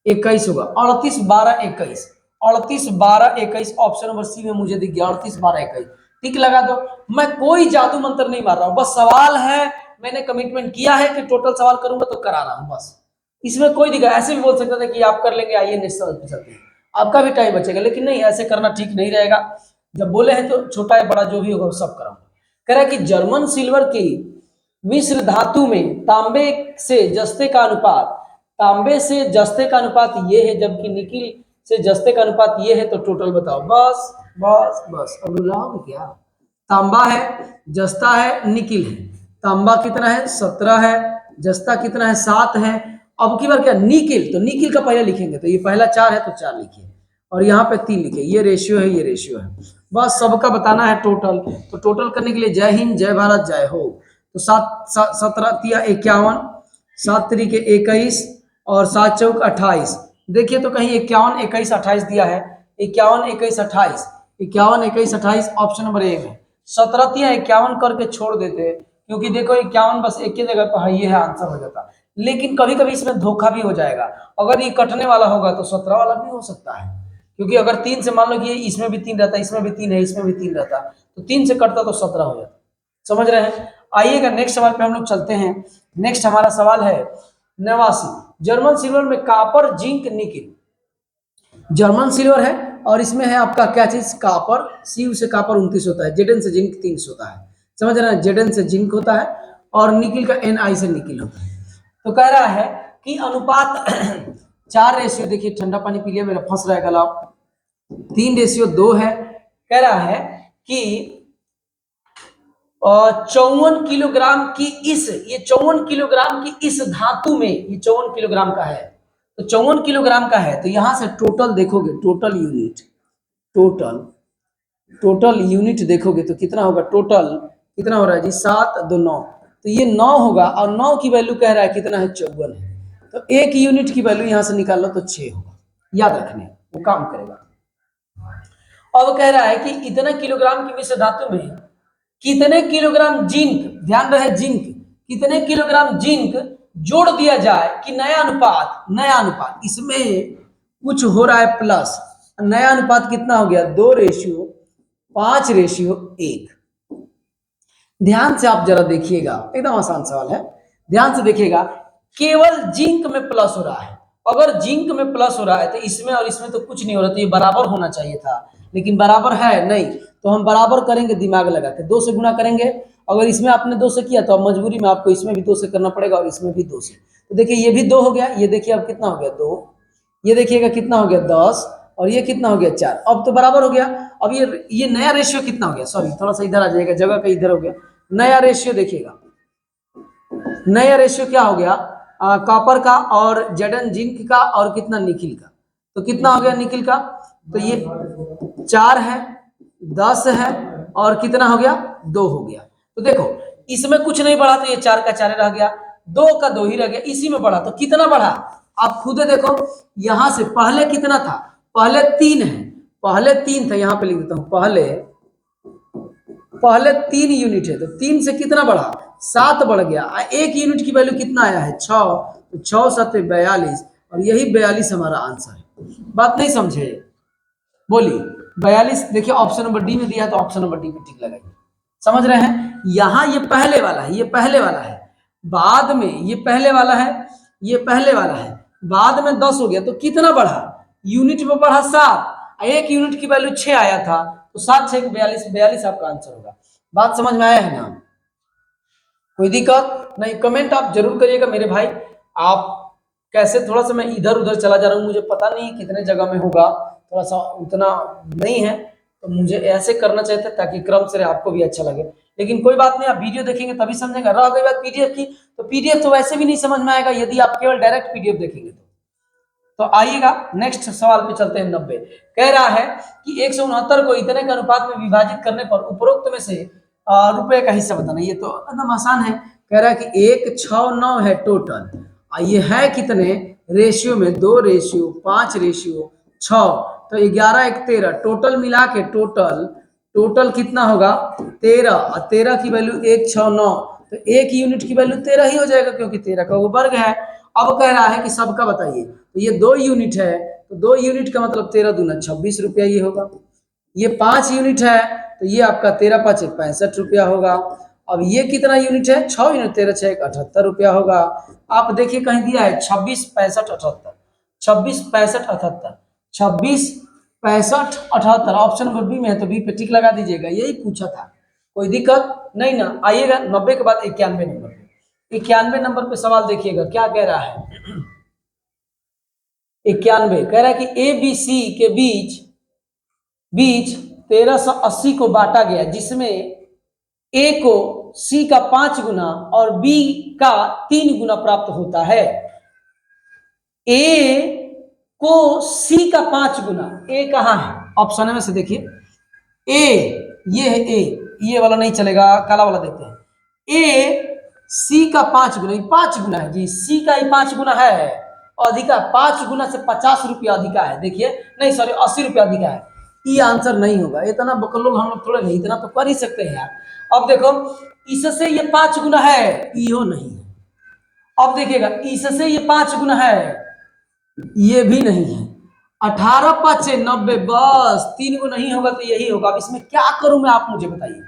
21 होगा, 38 12 21, 38 12 21, ऑप्शन नंबर सी में मुझे दिख गया 38 12 21, टिक लगा दो। मैं कोई जादू मंत्र नहीं मार रहा हूं, बस सवाल है, मैंने कमिटमेंट किया है कि टोटल सवाल करूंगा तो करा रहा हूं बस, इसमें कोई दिक्कत। ऐसे भी बोल सकता था कि आप कर लेंगे, आइए नेक्स्ट सवाल पे चलते हैं, आपका भी टाइम बचेगा, लेकिन नहीं, ऐसे करना ठीक नहीं रहेगा। जब बोले हैं तो छोटा या बड़ा जो भी होगा सब कराऊंगा। कह रहा है कि जर्मन सिल्वर की मिश्र धातु में तांबे से जस्ते का अनुपात, तांबे से जस्ते का अनुपात ये है, जबकि निकिल से जस्ते का अनुपात ये है, तो टोटल बताओ। बस बस बस, अब रुलाओगे क्या, तांबा है, जस्ता है, निकिल है, तांबा कितना है 17 है, जस्ता कितना है 7 है। अब की बार क्या, निकिल, तो निकिल का पहले लिखेंगे, तो ये पहला 4 है तो 4 लिखिए, और यहाँ पे 3 लिखिए, ये रेशियो है, ये रेशियो है, बस सबका बताना है टोटल। तो टोटल करने के लिए जय हिंद, जय भारत, जय हो। तो 17 तिया 51, 7 तरीके 21 और 7 चौक 28, देखिए तो कहीं 51 21 28 दिया है, 51 21 28, 51 21 28 ऑप्शन नंबर ए में। 17 तिया 51 करके छोड़ देते हैं, क्योंकि देखो 51 बस एक ही जगह पर है, ये है आंसर हो जाता। लेकिन कभी कभी इसमें धोखा भी हो जाएगा, अगर ये कटने वाला होगा तो 17 वाला भी हो सकता है, क्योंकि अगर 3 से मान लो कि इसमें भी 3 रहता, इसमें भी 3 है, इसमें भी 3 रहता, तो 3 से कटता तो 17 हो जाता। समझ रहे हैं। आइएगा नेक्स्ट सवाल पे हम लोग चलते हैं। नेक्स्ट हमारा सवाल है 89, जर्मन सिल्वर में copper zinc nickel, German silver है और इसमें है आपका क्या चीज, कापर, सी से कापर 29 होता है, जेडन से जिंक 30 होता है, समझ रहे हैं, जेडन से जिंक होता है और निकिल का एन से निकिल होता है। तो कह रहा है कि अनुपात 4 रेशियो, देखिए ठंडा पानी पी लिया, मेरा फंस रहा है गला, 3 रेशियो 2 है। कह रहा है कि 54 किलोग्राम की इस, ये 54 किलोग्राम की इस धातु में, ये 54 किलोग्राम का है, तो 54 किलोग्राम का है, तो यहां से टोटल देखोगे, total unit, total total unit देखोगे तो कितना होगा, टोटल कितना हो रहा है जी, 7 2 9, तो ये 9 होगा, और 9 की वैल्यू कह रहा है कितना है, 54 है, तो एक यूनिट की वैल्यू यहां से निकाल लो तो 6 होगा, याद रखने वो काम करेगा। अब कह रहा है कि इतना किलोग्राम की मिश्र धातु में कितने किलोग्राम जिंक, ध्यान रहे जिंक, कितने किलोग्राम जिंक जोड़ दिया जाए कि नया अनुपात, नया अनुपात इसमें कुछ हो रहा है प्लस, नया अनुपात कितना हो गया, 2 रेशियो 5 रेशियो 1। ध्यान से आप जरा देखिएगा, एकदम आसान सवाल है, ध्यान से देखिएगा, केवल जिंक में प्लस हो रहा है, अगर जिंक में प्लस हो रहा है तो इसमें और इसमें तो कुछ नहीं हो रहा, तो ये बराबर होना चाहिए था, लेकिन बराबर है नहीं, तो हम बराबर करेंगे दिमाग लगा के, 2 से गुना करेंगे, अगर इसमें आपने 2 से किया तो अब मजबूरी में आपको इसमें भी 2 से करना पड़ेगा और इसमें भी 2 से, तो देखिए ये भी 2 हो गया, ये देखिए अब कितना हो गया 2, ये देखिएगा कितना हो गया 10, और ये कितना हो गया 4, अब तो बराबर हो गया। अब ये नया रेशियो कितना हो गया, सॉरी थोड़ा सा इधर आ जाएगा, जगह का इधर हो गया, नया रेशियो देखिएगा, नया रेशियो क्या हो गया, कॉपर का और जेडन जिंक का और कितना निकिल का, तो कितना हो गया निकिल का, तो ये 4 है, 10 है और कितना हो गया 2 हो गया। तो देखो इसमें कुछ नहीं बढ़ा, तो ये 4 का 4 रह गया, 2 का 2 ही रह गया, इसी में बढ़ा तो कितना बढ़ा, आप खुद देखो, यहां से पहले कितना था, पहले 3 है, पहले 3 था, यहां पे लिख देता हूं, पहले 3 यूनिट है, तो 3 से कितना बढ़ा, 7 बढ़ गया, एक यूनिट की वैल्यू कितना आया है 6, तो 6 7 42, और यही 42 हमारा आंसर है। बात नहीं समझे, बोलिए 42। देखिए ऑप्शन नंबर डी में दिया है तो ऑप्शन नंबर डी में टिक लगाइए। समझ रहे हैं, यहां ये पहले वाला है, ये पहले वाला है, बाद में ये पहले वाला है, ये पहले वाला है, बाद में 10 हो गया तो कितना बढ़ा, यूनिट में बढ़ा 7, एक यूनिट की वैल्यू 6 आया था, तो 7 6 42, 42 आपका आंसर होगा। बात समझ में आया है ना, कोई दिक्कत नहीं? कमेंट आप जरूर करिएगा मेरे भाई। आप कैसे, थोड़ा सा मैं इधर उधर चला जा रहा हूँ, मुझे पता नहीं कितने जगह में होगा, थोड़ा सा उतना नहीं है, तो मुझे ऐसे करना चाहिए था ताकि क्रम से आपको भी अच्छा लगे। लेकिन कोई बात नहीं, आप वीडियो देखेंगे तभी समझेंगे। रह गई बात पीडीएफ की, तो पीडीएफ तो वैसे भी नहीं समझ में आएगा यदि आप केवल डायरेक्ट पीडीएफ देखेंगे तो आइएगा नेक्स्ट सवाल पे चलते हैं। 90 कह रहा है कि 169 को इतने के अनुपात में विभाजित करने पर उपरोक्त में से रुपए का हिस्सा बताना। ये तो एकदम आसान है। कह रहा है कि 169 है टोटल, ये है कितने रेशियो में, 2 रेशियो 5 रेशियो 6, तो 11 1 13, टोटल मिला के टोटल कितना होगा 13, और 13 की वैल्यू 169, तो एक यूनिट की वैल्यू 13 ही हो जाएगा क्योंकि 13 का वो वर्ग है। अब कह रहा है कि सबका बताइए, तो ये 2 यूनिट है, तो 2 यूनिट का मतलब 13 दूना 26 रुपया ये होगा। ये 5 यूनिट है, तो ये आपका 13 5 65 रुपया होगा। अब ये कितना यूनिट है, 6 यूनिट, 13 6 78 रुपया होगा। आप देखिए कहीं दिया है 26 65 78, 26 65 78, 26 65 78, ऑप्शन नंबर बी में है तो बी पे टिक लगा दीजिएगा, यही पूछा था, कोई दिक्कत नहीं ना। आइएगा 90 के बाद 91 नंबर पे, 91 नंबर पे सवाल देखिएगा क्या कह रहा है। 91 कह रहा है कि ए बी सी के बीच 1380 को बांटा गया, जिसमें ए को सी का 5 गुना और बी का 3 गुना प्राप्त होता है। ए को सी का 5 गुना, ए कहां है ऑप्शन में से देखिए, ए ये है, ए ये वाला नहीं चलेगा, काला वाला देखते हैं। ए सी का 5 गुना, 5 गुना है जी, सी का ही 5 गुना है, अधिका 5 गुना से 50 रुपया अधिका है, देखिए नहीं सॉरी 80 रुपया अधिका है। ये आंसर नहीं होगा, इतना बकलोल हम लोग थोड़े नहीं, इतना तो कर ही सकते हैं यार। अब देखो इससे ये 5 गुना है, इहो नहीं है। अब देखिएगा इससे ये 5 गुना है, ये भी नहीं है। 18 5 90, बस 3 को नहीं होगा तो यही होगा। अब इसमें क्या करूं मैं, आप मुझे बताइए।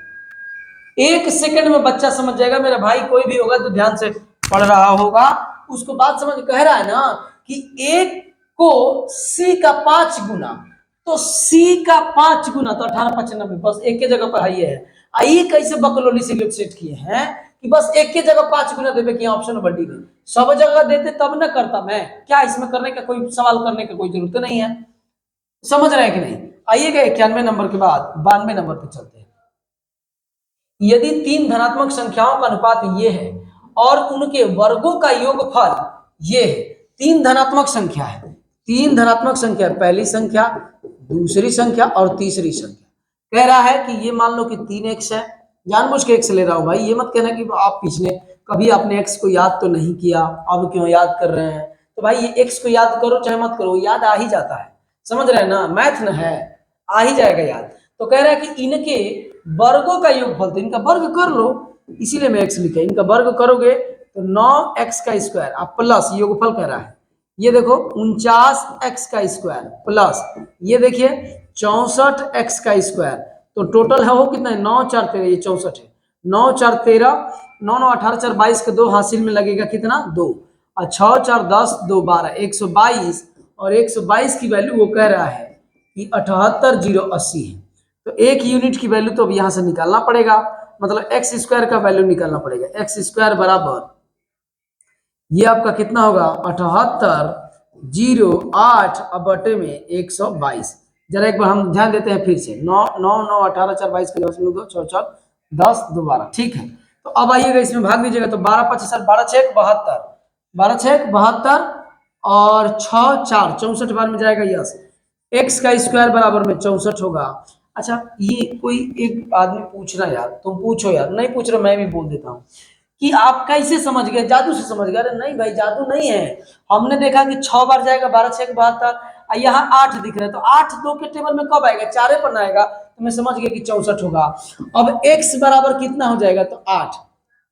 1 सेकंड में बच्चा समझ जाएगा मेरा भाई, कोई भी होगा तो ध्यान से पढ़ रहा होगा, उसको बात समझ। कह रहा है ना कि 1 को सी का 5 गुना, तो सी का 5 गुना तो 18 5 90, बस एक के जगह पर है। आइए कैसे बकलोली से सेट किए हैं कि बस एक के जगह 5 गुना देवे कि ऑप्शन नंबर डी में, सब जगह देते तब ना करता मैं, क्या इसमें करने का कोई सवाल करने का कोई जरूरत नहीं है। समझ रहे हैं कि नहीं? आइएगा 91 नंबर के बाद 92 नंबर पे चलते हैं। यदि 3 धनात्मक संख्याओं का अनुपात ये है और उनके वर्गों का योगफल ये है, 3 धनात्मक संख्या है, 3 धनात्मक संख्या, पहली संख्या, दूसरी संख्या और तीसरी संख्या। कह रहा है कि ये मान लो कि 3x है, जानबूझ के x ले रहा हूं भाई, ये मत कहना कि आप पिछले कभी आपने x को याद तो नहीं किया, अब क्यों याद कर रहे हैं। तो भाई ये x को याद करो चाहे मत करो, याद आ ही जाता है, समझ रहे हैं ना, मैथ न है, आ ही जाएगा याद। तो कह रहा है कि इनके वर्गों का योगफल, तो इनका वर्ग कर लो, इसीलिए मैं x लिखा, इनका वर्ग करोगे तो 9x का स्क्वायर, अब प्लस योगफल कह रहा है, ये देखो 49x का स्क्वायर प्लस ये देखिए 64x का स्क्वायर, तो टोटल है वो कितना है 9 4 13, ये 64 है, 9 4 13, 9 9 18 4 22 के 2 हासिल में लगेगा कितना 2, और 6 4 10 2 12 122, और 122 की वैल्यू वो कह रहा है कि 78080 है। तो एक यूनिट की वैल्यू तो अब यहां से निकालना पड़ेगा, मतलब एक्स स्क्वायर का वैल्यू निकालना पड़ेगा। एक्स स्क्वायर बराबर ये आपका कितना होगा 7808 अब बटे में 122। जरा एक बार हम ध्यान देते हैं फिर से, 9 9 9 18 4 22 के 2 6 4 10 2 12, ठीक है। तो अब आइएगा इसमें भाग दीजिएगा, तो 12 5 7 12 6 72, 12 6 72 और 6 4 64 बार में जाएगा, यस। एक्स का स्क्वायर बराबर में 64 होगा। अच्छा ये कोई एक आदमी पूछना यार, तुम पूछो यार, नहीं पूछ रहे मैं भी बोल देता हूँ कि आप कैसे समझ गए, जादू से समझ गए। अरे नहीं भाई जादू नहीं है, हमने देखा कि 6 बार जाएगा 12 6 72, यहाँ 8 दिख रहा है, तो 8 2 के टेबल में कब आएगा, 4 पर आएगा, तो मैं समझ गया कि 64 होगा। अब x बराबर कितना हो जाएगा, तो 8,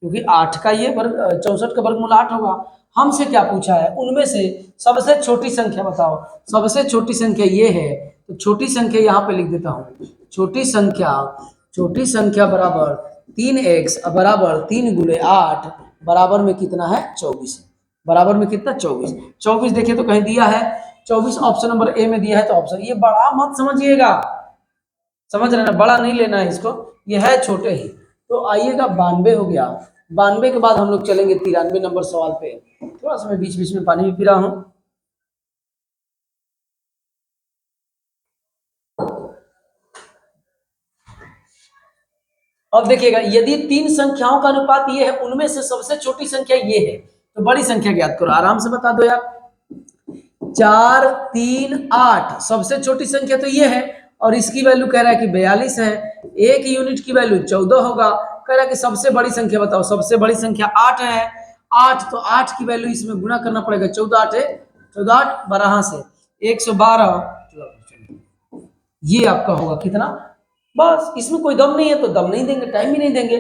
क्योंकि 8 का ये वर्ग 64 का वर्गमूल 8 होगा। हमसे क्या पूछा है, उनमें से सबसे छोटी संख्या बताओ। सबसे छोटी संख्या ये है, तो छोटी संख्या यहाँ पे लिख देता हूँ। छोटी संख्या बराबर 3x बराबर 3 गुणे 8 बराबर में कितना है 24। बराबर में कितना 24। 24 देखिए तो कहीं दिया है 24, ऑप्शन नंबर ए में दिया है। तो ऑप्शन ये बड़ा मत समझिएगा, समझ रहे ना, बड़ा नहीं लेना है इसको, ये है छोटे ही। तो आइएगा 92 हो गया। 92 के बाद हम लोग चलेंगे 93 नंबर सवाल पे। थोड़ा सा मैं बीच बीच में पानी भी पी रहा हूं। अब देखिएगा, यदि 3 संख्याओं का अनुपात ये है, उनमें से सबसे छोटी संख्या ये है, तो बड़ी संख्या ज्ञात करो। आराम से बता दो यार। 4 3 8 सबसे छोटी संख्या तो ये है, और इसकी वैल्यू कह रहा है कि 42 है। एक यूनिट की वैल्यू 14 होगा। कह रहा है कि सबसे बड़ी संख्या बताओ। सबसे बड़ी संख्या 8 है। 8 तो 8 की वैल्यू इसमें गुणा करना पड़ेगा। 14 8 है, 14 8 12 से 112। ये आपका होगा कितना। बस, इसमें कोई दम नहीं है तो दम नहीं देंगे, टाइम ही नहीं देंगे।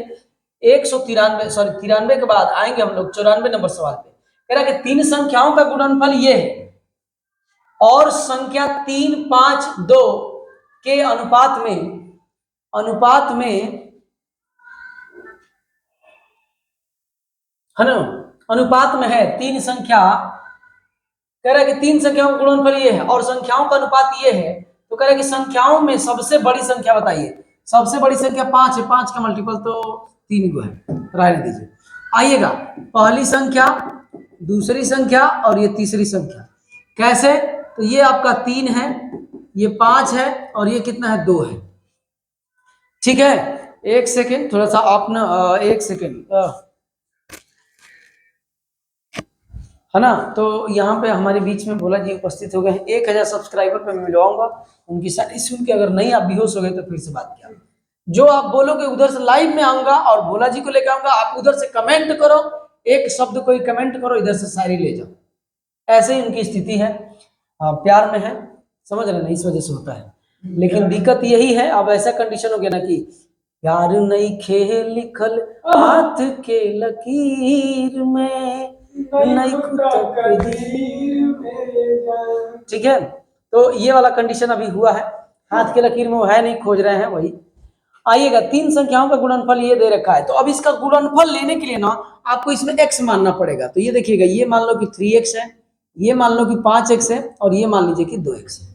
193 सॉरी 93 के बाद आएंगे हम लोग 94 नंबर सवाल पे। कह रहा है कि 3 संख्याओं का गुणनफल ये है और संख्या 3 5 2 के अनुपात में है ना, अनुपात में है। 3 संख्या, कह रहा है कि 3 संख्याओं का गुणनफल ये है और संख्याओं का अनुपात ये है। तो कह रहा है कि संख्याओं में सबसे बड़ी संख्या बताइए। सबसे बड़ी संख्या 5 है। 5 का मल्टीपल तो 3 को है, रहने दीजिए। आइएगा, पहली संख्या, दूसरी संख्या और ये तीसरी संख्या। कैसे, तो ये आपका 3 है, ये 5 है और ये कितना है 2 है। ठीक है, एक सेकेंड, थोड़ा सा आप ना एक सेकेंड है ना। तो यहाँ पे हमारे बीच में भोला जी उपस्थित हो गए हैं। 1000 सब्सक्राइबर पे मैं मिलवाऊंगा, उनकी सारी सुन के अगर नहीं आप बेहोश हो गए तो फिर से बात किया। जो आप बोलोगे उधर से लाइव में आऊंगा और भोला जी को लेकर आऊंगा। आप उधर से कमेंट करो, एक शब्द कोई कमेंट करो, इधर से शायरी ले जाओ। ऐसे ही उनकी स्थिति है, प्यार में है, समझ रहे ना, इस वजह से होता है। लेकिन दिक्कत यही है, अब ऐसा कंडीशन हो गया ना कि प्यार नहीं खेल लिखल हाथ के लकीर में, ठीक है। तो ये वाला कंडीशन अभी हुआ है, हाथ के लकीर में वो है नहीं, खोज रहे हैं वही। आइएगा, 3 संख्याओं का गुणनफल ये दे रखा है। तो अब इसका गुणनफल लेने के लिए ना आपको इसमें x मानना पड़ेगा। तो ये देखिएगा, ये मान लो कि 3x है, ये मान लो कि 5x है और ये मान लीजिए कि 2x है।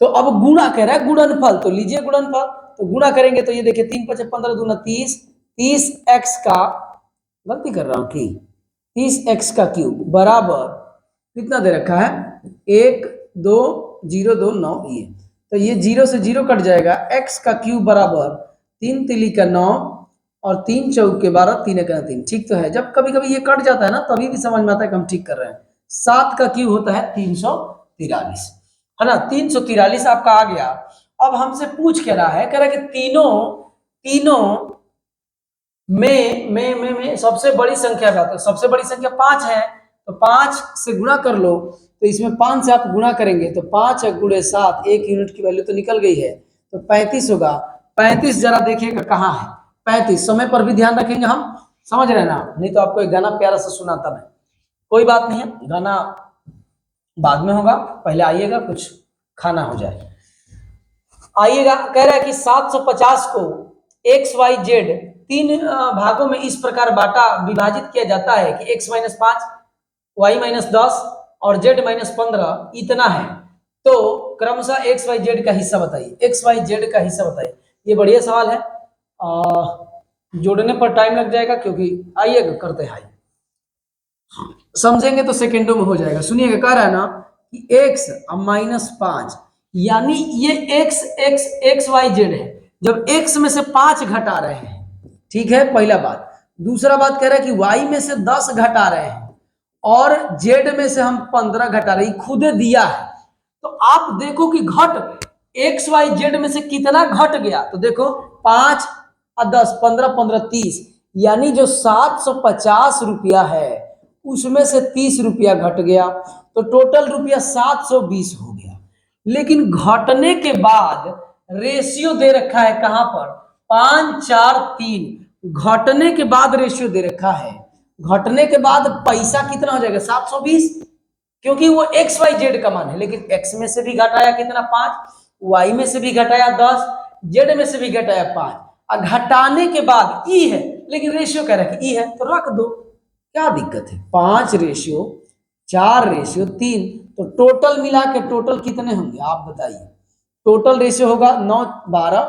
तो अब गुणा कह रहा है गुणनफल, तो लीजिए गुणनफल। तो गुणा करेंगे तो ये देखिए 3 5 15 दूना 30, 30x का, गलती कर रहा हूं कि 30x का क्यूब बराबर कितना दे रखा है 1 2 0 2 9 ये। तो ये 0 से 0 कट जाएगा। x का क्यूब बराबर 3 तिली का 9 और 3 चौक के 12 3 का 3। ठीक तो है। जब कभी कभी ये कट जाता है ना तभी भी समझ में आता है कि हम ठीक कर रहे हैं। 7 का क्यूब होता है 343, है ना। 343 आपका आ गया। अब हमसे पूछ क्या रहा है, कह रहा है कि तीनों में सबसे बड़ी संख्या क्या है। सबसे बड़ी संख्या 5 है, तो 5 से गुणा कर लो। तो इसमें 5 से आप गुणा करेंगे तो 5 गुणे 7, 1 यूनिट की वैल्यू तो निकल गई है, तो 35 होगा। 35 जरा देखिएगा कहाँ है 35। समय पर भी ध्यान रखेंगे हम, समझ रहे ना, नहीं तो आपको एक गाना प्यारा सा सुनाता मैं। कोई बात नहीं है, गाना बाद में होगा, पहले आइएगा कुछ खाना हो जाए। आइएगा, कह रहा है कि 750 को XYZ 3 भागों में इस प्रकार विभाजित किया जाता है कि x - 5, y - 10 और z - 15 इतना है। तो क्रमशः XYZ का हिस्सा बताइए। XYZ का हिस्सा बताइए। ये बढ़िया सवाल है, जोड़ने पर टाइम लग जाएगा क्योंकि आइएगा करते हैं, समझेंगे तो सेकेंडों में हो जाएगा। सुनिएगा, कह रहा है ना कि x -5 यानी ये XYZ है। जब x में से 5 घटा रहे हैं, ठीक है, पहला बात। दूसरा बात कह रहा है कि y में से 10 घटा रहे हैं और z में से हम 15 घटा रहे हैं, खुद दिया है। तो आप देखो कि XYZ में से कितना घट गया। तो देखो 5 और 10 15 15 30, यानी जो 750 रुपया है उसमें से 30 रुपया घट गया, तो टोटल रुपया 720 हो गया। लेकिन घटने के बाद रेशियो दे रखा है कहां पर 5 4 3, घटने के बाद रेशियो दे रखा है, घटने के बाद पैसा कितना हो जाएगा 720, क्योंकि वो एक्स वाई जेड का मान है, लेकिन एक्स में से भी घटाया कितना 5, वाई में से भी घटाया 10, जेड में से भी घटाया 5, और घटाने के बाद ई है, लेकिन रेशियो कह रहा है कि ई है तो रख दो, क्या दिक्कत है। 5 रेशियो 4 रेशियो 3, तो टोटल मिला के टोटल कितने होंगे आप बताइए। टोटल रेशियो होगा 9 12,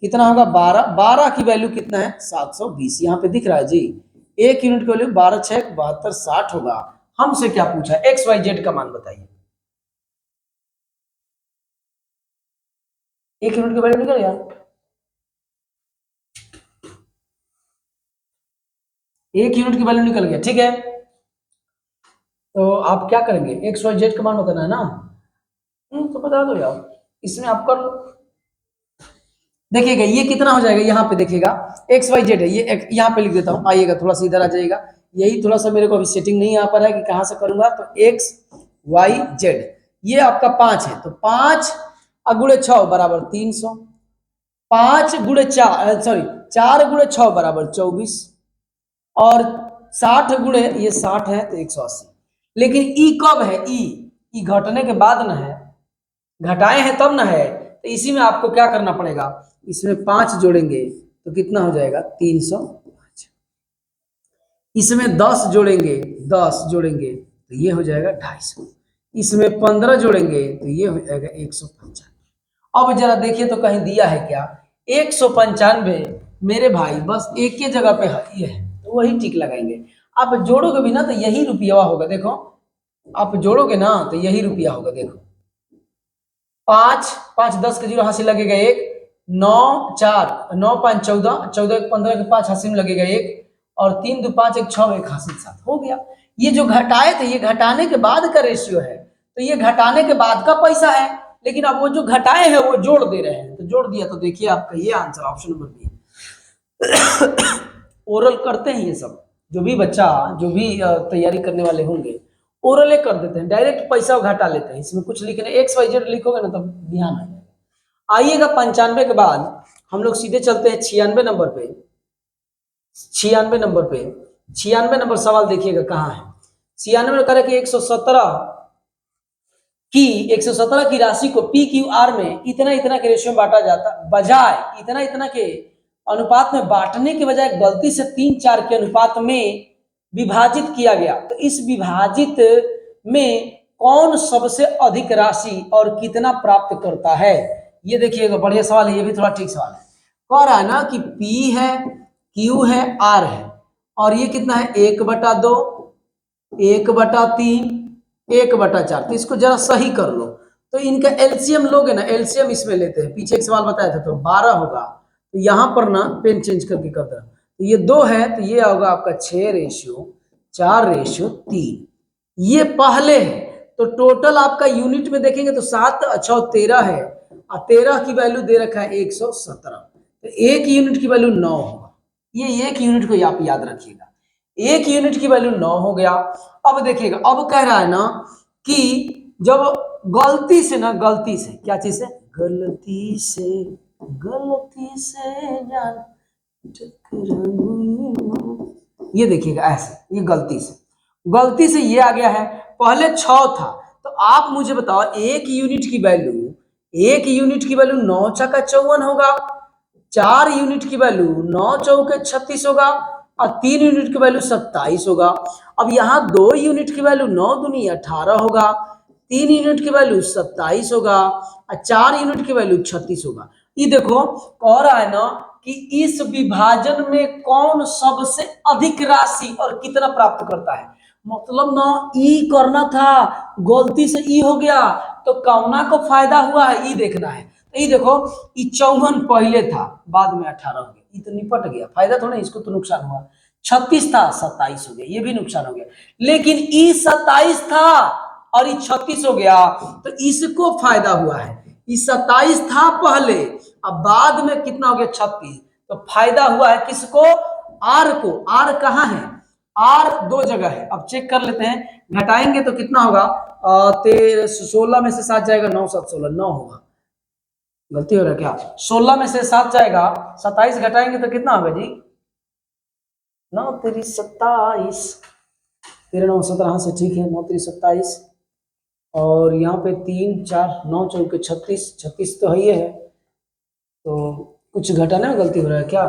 कितना होगा 12, 12 की वैल्यू कितना है 720, यहाँ पे दिख रहा है जी। एक यूनिट की वैल्यू 12 6 72 60 होगा। हमसे क्या पूछा, एक्स वाई जेड का मान बताइए। एक यूनिट की वैल्यू निकल गया, एक यूनिट की वैल्यू निकल गया, ठीक है। तो आप क्या करेंगे, एक्स वाई जेड का मान बताना है ना। तो बता दो यार, इसमें आप कर लो। देखिएगा ये कितना हो जाएगा, यहाँ पे देखिएगा एक्स वाई जेड है, ये यहाँ पे लिख देता हूँ, आइएगा थोड़ा सा इधर आ जाइएगा। यही थोड़ा सा मेरे को अभी सेटिंग नहीं आ पा रहा है कि कहाँ से करूंगा। तो एक्स वाई जेड ये आपका 5 है, तो 5 गुणे 6 बराबर 300, 5 गुणे 4 सॉरी 4 गुणे 6 बराबर 24, और 60 गुणे ये 60 है तो 180। लेकिन ई कब है, ई घटने के बाद ना है, घटाए हैं तब ना है। तो इसी में आपको क्या करना पड़ेगा, इसमें 5 जोड़ेंगे तो कितना हो जाएगा 305, इसमें 10 जोड़ेंगे, 10 जोड़ेंगे तो ये हो जाएगा 250, इसमें 15 जोड़ेंगे तो ये हो जाएगा 195। अब जरा देखिए तो कहीं दिया है क्या, 195 मेरे भाई बस एक ही जगह पे है, ये है तो वही टिक लगाएंगे। आप जोड़ोगे भी ना तो यही रुपया होगा, देखो आप जोड़ोगे ना तो यही रुपया होगा, देखो 5 5 10 के जीरो हासिल लगेगा एक, 9 4 9 5 14 14 1 15 के 5 हासिल में लगेगा एक, और 3 2 5 1 6 1 हासिल 7 हो गया। ये जो घटाए थे ये घटाने के बाद का रेशियो है, तो ये घटाने के बाद का पैसा है, लेकिन अब वो जो घटाए हैं वो जोड़ दे रहे हैं, तो जोड़ दिया तो देखिए आपका ये answer option number B. Oral करते हैं ये सब, जो भी बच्चा जो भी तैयारी करने वाले होंगे ओरल कर देते हैं, डायरेक्ट पैसा घटा लेते हैं, इसमें कुछ लिखने एक्स वाई जेड लिखोगे ना तब ध्यान आएगा। आइएगा 95 के बाद हम लोग सीधे चलते हैं 96 नंबर पे। 96 नंबर पे 96 नंबर सवाल देखिएगा कहाँ है। 96 में करे कि 117 की राशि को पी क्यू आर में इतना इतना के रेशियो में बांटा जाता, बजाय इतना इतना के अनुपात में बांटने के बजाय गलती से 3 4 के अनुपात में विभाजित किया गया, तो इस विभाजित में कौन सबसे अधिक राशि और कितना प्राप्त करता है। ये देखिएगा बढ़िया सवाल है, ये भी थोड़ा ठीक सवाल है। कह रहा है ना कि P है, Q है, R है, और ये कितना है 1/2 1/3 1/4, तो इसको जरा सही कर लो। तो इनका एलसीएम लोगे ना, एलसीएम इसमें लेते हैं, पीछे एक सवाल बताया था तो 12 होगा, तो यहाँ पर ना पेन चेंज करके कर देना। तो ये 2 है तो ये होगा आपका 6:4:3, ये पहले है। तो टोटल आपका यूनिट में देखेंगे तो 7 अच्छा 13 है, और 13 की वैल्यू दे रखा है 117, तो एक यूनिट की वैल्यू 9 होगा। ये एक यूनिट को आप याद रखिएगा, एक यूनिट की वैल्यू 9 हो गया। अब देखिएगा अब कह रहा है ना कि जब गलती से ना, गलती से क्या चीज है, गलती से जान ये देखिएगा ऐसे, ये गलती से ये आ गया है, पहले 6 था। तो आप मुझे बताओ एक यूनिट की वैल्यू 9 छक्का 54 होगा, 4 यूनिट की वैल्यू 9 चौके 36 होगा, और 3 यूनिट की वैल्यू 27 होगा। अब यहाँ 2 यूनिट की वैल्यू 9 दूनी 18 होगा, 3 यूनिट की वैल्यू 27 होगा, और 4 यूनिट की वैल्यू 36 होगा। ये देखो कह रहा है ना कि इस विभाजन में कौन सबसे अधिक राशि और कितना प्राप्त करता है, मतलब ना ई करना था, गलती से ई हो गया, तो कौना को फायदा हुआ है ई देखना है। तो ये देखो ई 54 पहले था, बाद में 18 हो गया, ये तो निपट गया, फायदा थोड़ा, इसको तो नुकसान हुआ। 36 था 27 हो गया, ये भी नुकसान हो गया। लेकिन ई 27 था और ये 36 हो गया, तो इसको फायदा हुआ है। ये 27 था पहले, अब बाद में कितना हो गया 36, तो फायदा हुआ है किसको, आर को। आर कहाँ है, आर 2 जगह है, अब चेक कर लेते हैं। घटाएंगे तो कितना होगा, 16 में से 7 जाएगा 9 7 16 9 होगा, गलती हो रहा है क्या, 16 में से 7 जाएगा 27 घटाएंगे तो कितना होगा जी 9 तेरी 27, 13 9 17, हाँ से ठीक है, 9 तेरी 27, और यहाँ पे 3 4 9 चौके 36, 36 तो है ही है, तो कुछ घटाना में गलती हो रहा है क्या?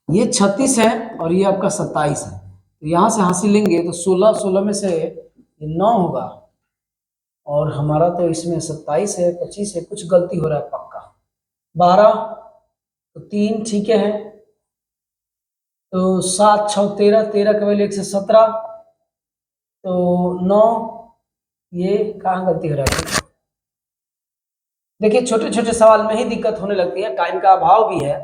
ये 36 है और ये आपका 27 है, तो यहाँ से हासिल लेंगे तो 16, 16 में से ये 9 होगा, और हमारा तो इसमें 27 है, 25 है, कुछ गलती हो रहा है पक्का। 12, तो 3 ठीक है, तो 7 6 13, 13 का वैल्यू 117, तो 9, ये कहाँ गलती हो रहा है? देखिए छोटे छोटे सवाल में ही दिक्कत होने लगती है, टाइम का अभाव भी है,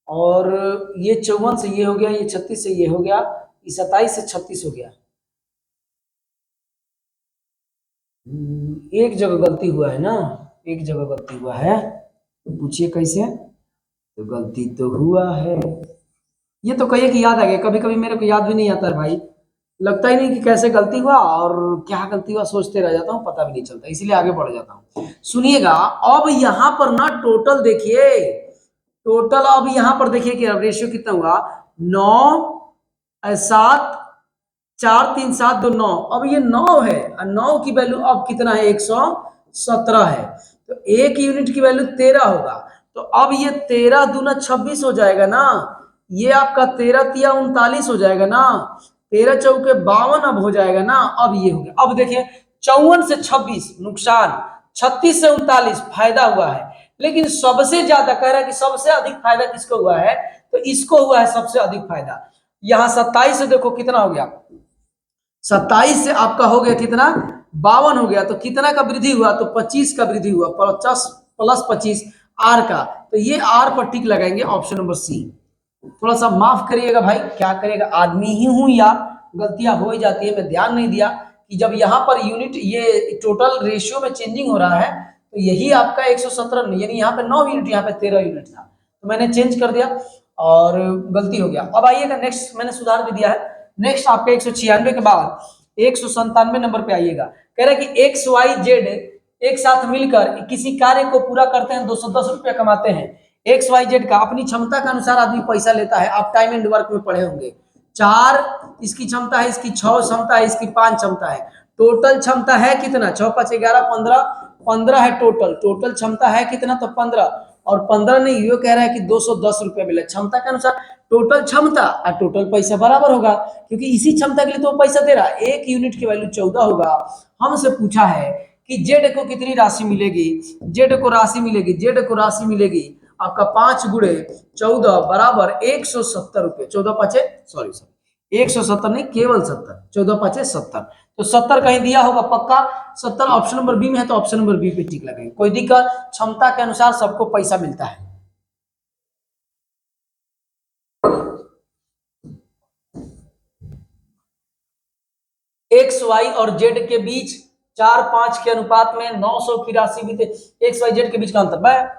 और ये 54 से ये हो गया, ये 36 से ये हो गया, ये 27 से 36 हो गया। एक जगह गलती हुआ है ना, एक जगह गलती हुआ है, तो पूछिए कैसे? तो गलती तो हुआ है, ये तो कहिए कि याद आ गया, कभी कभी मेरे को याद भी नहीं आता है भाई, लगता ही नहीं कि कैसे गलती हुआ और क्या गलती हुआ, सोचते रह जाता हूँ, पता भी नहीं चलता, इसीलिए आगे बढ़ जाता हूँ। सुनिएगा, अब यहाँ पर ना टोटल देखिए, टोटल अब यहाँ पर देखिए कि रेशियो कितना हुआ, 9 7 4 3 7 2 9, अब ये 9 है और 9 की वैल्यू अब कितना है, 117 है, तो एक यूनिट की वैल्यू 13 होगा, तो अब ये 13 दूना 26 हो जाएगा ना, ये आपका 13 तिया 39 हो जाएगा ना, 13 चौके 52 अब हो जाएगा ना, अब ये हो गया। अब देखिए 54 से 26 नुकसान, 36 से 39 फायदा हुआ है, लेकिन सबसे ज्यादा कह रहा है कि सबसे अधिक फायदा किसको हुआ है, तो इसको हुआ है सबसे अधिक फायदा। यहाँ 27 से देखो कितना हो गया, 27 से आपका हो गया कितना, 52 हो गया, तो कितना का वृद्धि हुआ, तो 25 का वृद्धि हुआ, 50 प्लस 25 आर का, तो ये आर पर टिक लगाएंगे, ऑप्शन नंबर सी। थोड़ा सा माफ करिएगा भाई, क्या करेगा, आदमी ही हूं यार, गलतियां हो ही जाती है, मैं ध्यान नहीं दिया कि जब यहाँ पर यूनिट ये टोटल रेशियो में चेंजिंग हो रहा है, तो यही आपका 117, यानी यहाँ पे 9 यूनिट, यहाँ पे 13 यूनिट था, तो मैंने चेंज कर दिया और गलती हो गया। अब आइएगा नेक्स्ट, मैंने सुधार भी दिया है, नेक्स्ट आपके 196 के बाद 197 नंबर पे आइएगा, कह रहा है कि एक्स वाई जेड एक साथ मिलकर किसी कार्य को पूरा करते हैं, 210 रुपया कमाते हैं, एक्स वाई जेड का अपनी क्षमता के अनुसार आदमी पैसा लेता है, आप टाइम एंड वर्क में पढ़े होंगे, 4 इसकी क्षमता है, इसकी 6 क्षमता है, इसकी 5 क्षमता है, टोटल क्षमता है कितना, 6 5 11 15, 15 है टोटल, टोटल क्षमता है कितना, तो 15, और 15 नहीं, ये कह रहा है कि 210 रुपया मिला, क्षमता के अनुसार टोटल क्षमता और टोटल पैसा बराबर होगा, क्योंकि इसी क्षमता के लिए तो पैसा दे रहा है, एक यूनिट की वैल्यू 14 होगा। हमसे पूछा है कि जेड को कितनी राशि मिलेगी, जेड को राशि मिलेगी, जेड को राशि मिलेगी आपका 5 गुणे 14 बराबर 170 रुपये, 14 पाँचे सॉरी 170 नहीं, केवल 70, 14 पाँचे 70, तो 70 कहीं दिया होगा पक्का, 70 ऑप्शन नंबर बी में है, तो ऑप्शन नंबर बी पे टिक लगाएंगे, कोई दिक्कत, क्षमता के अनुसार सबको पैसा मिलता है। एक्स वाई और जेड के बीच 4 5 के अनुपात में 900 की राशि भी थे, एक्स वाई जेड के बीच का अंतर,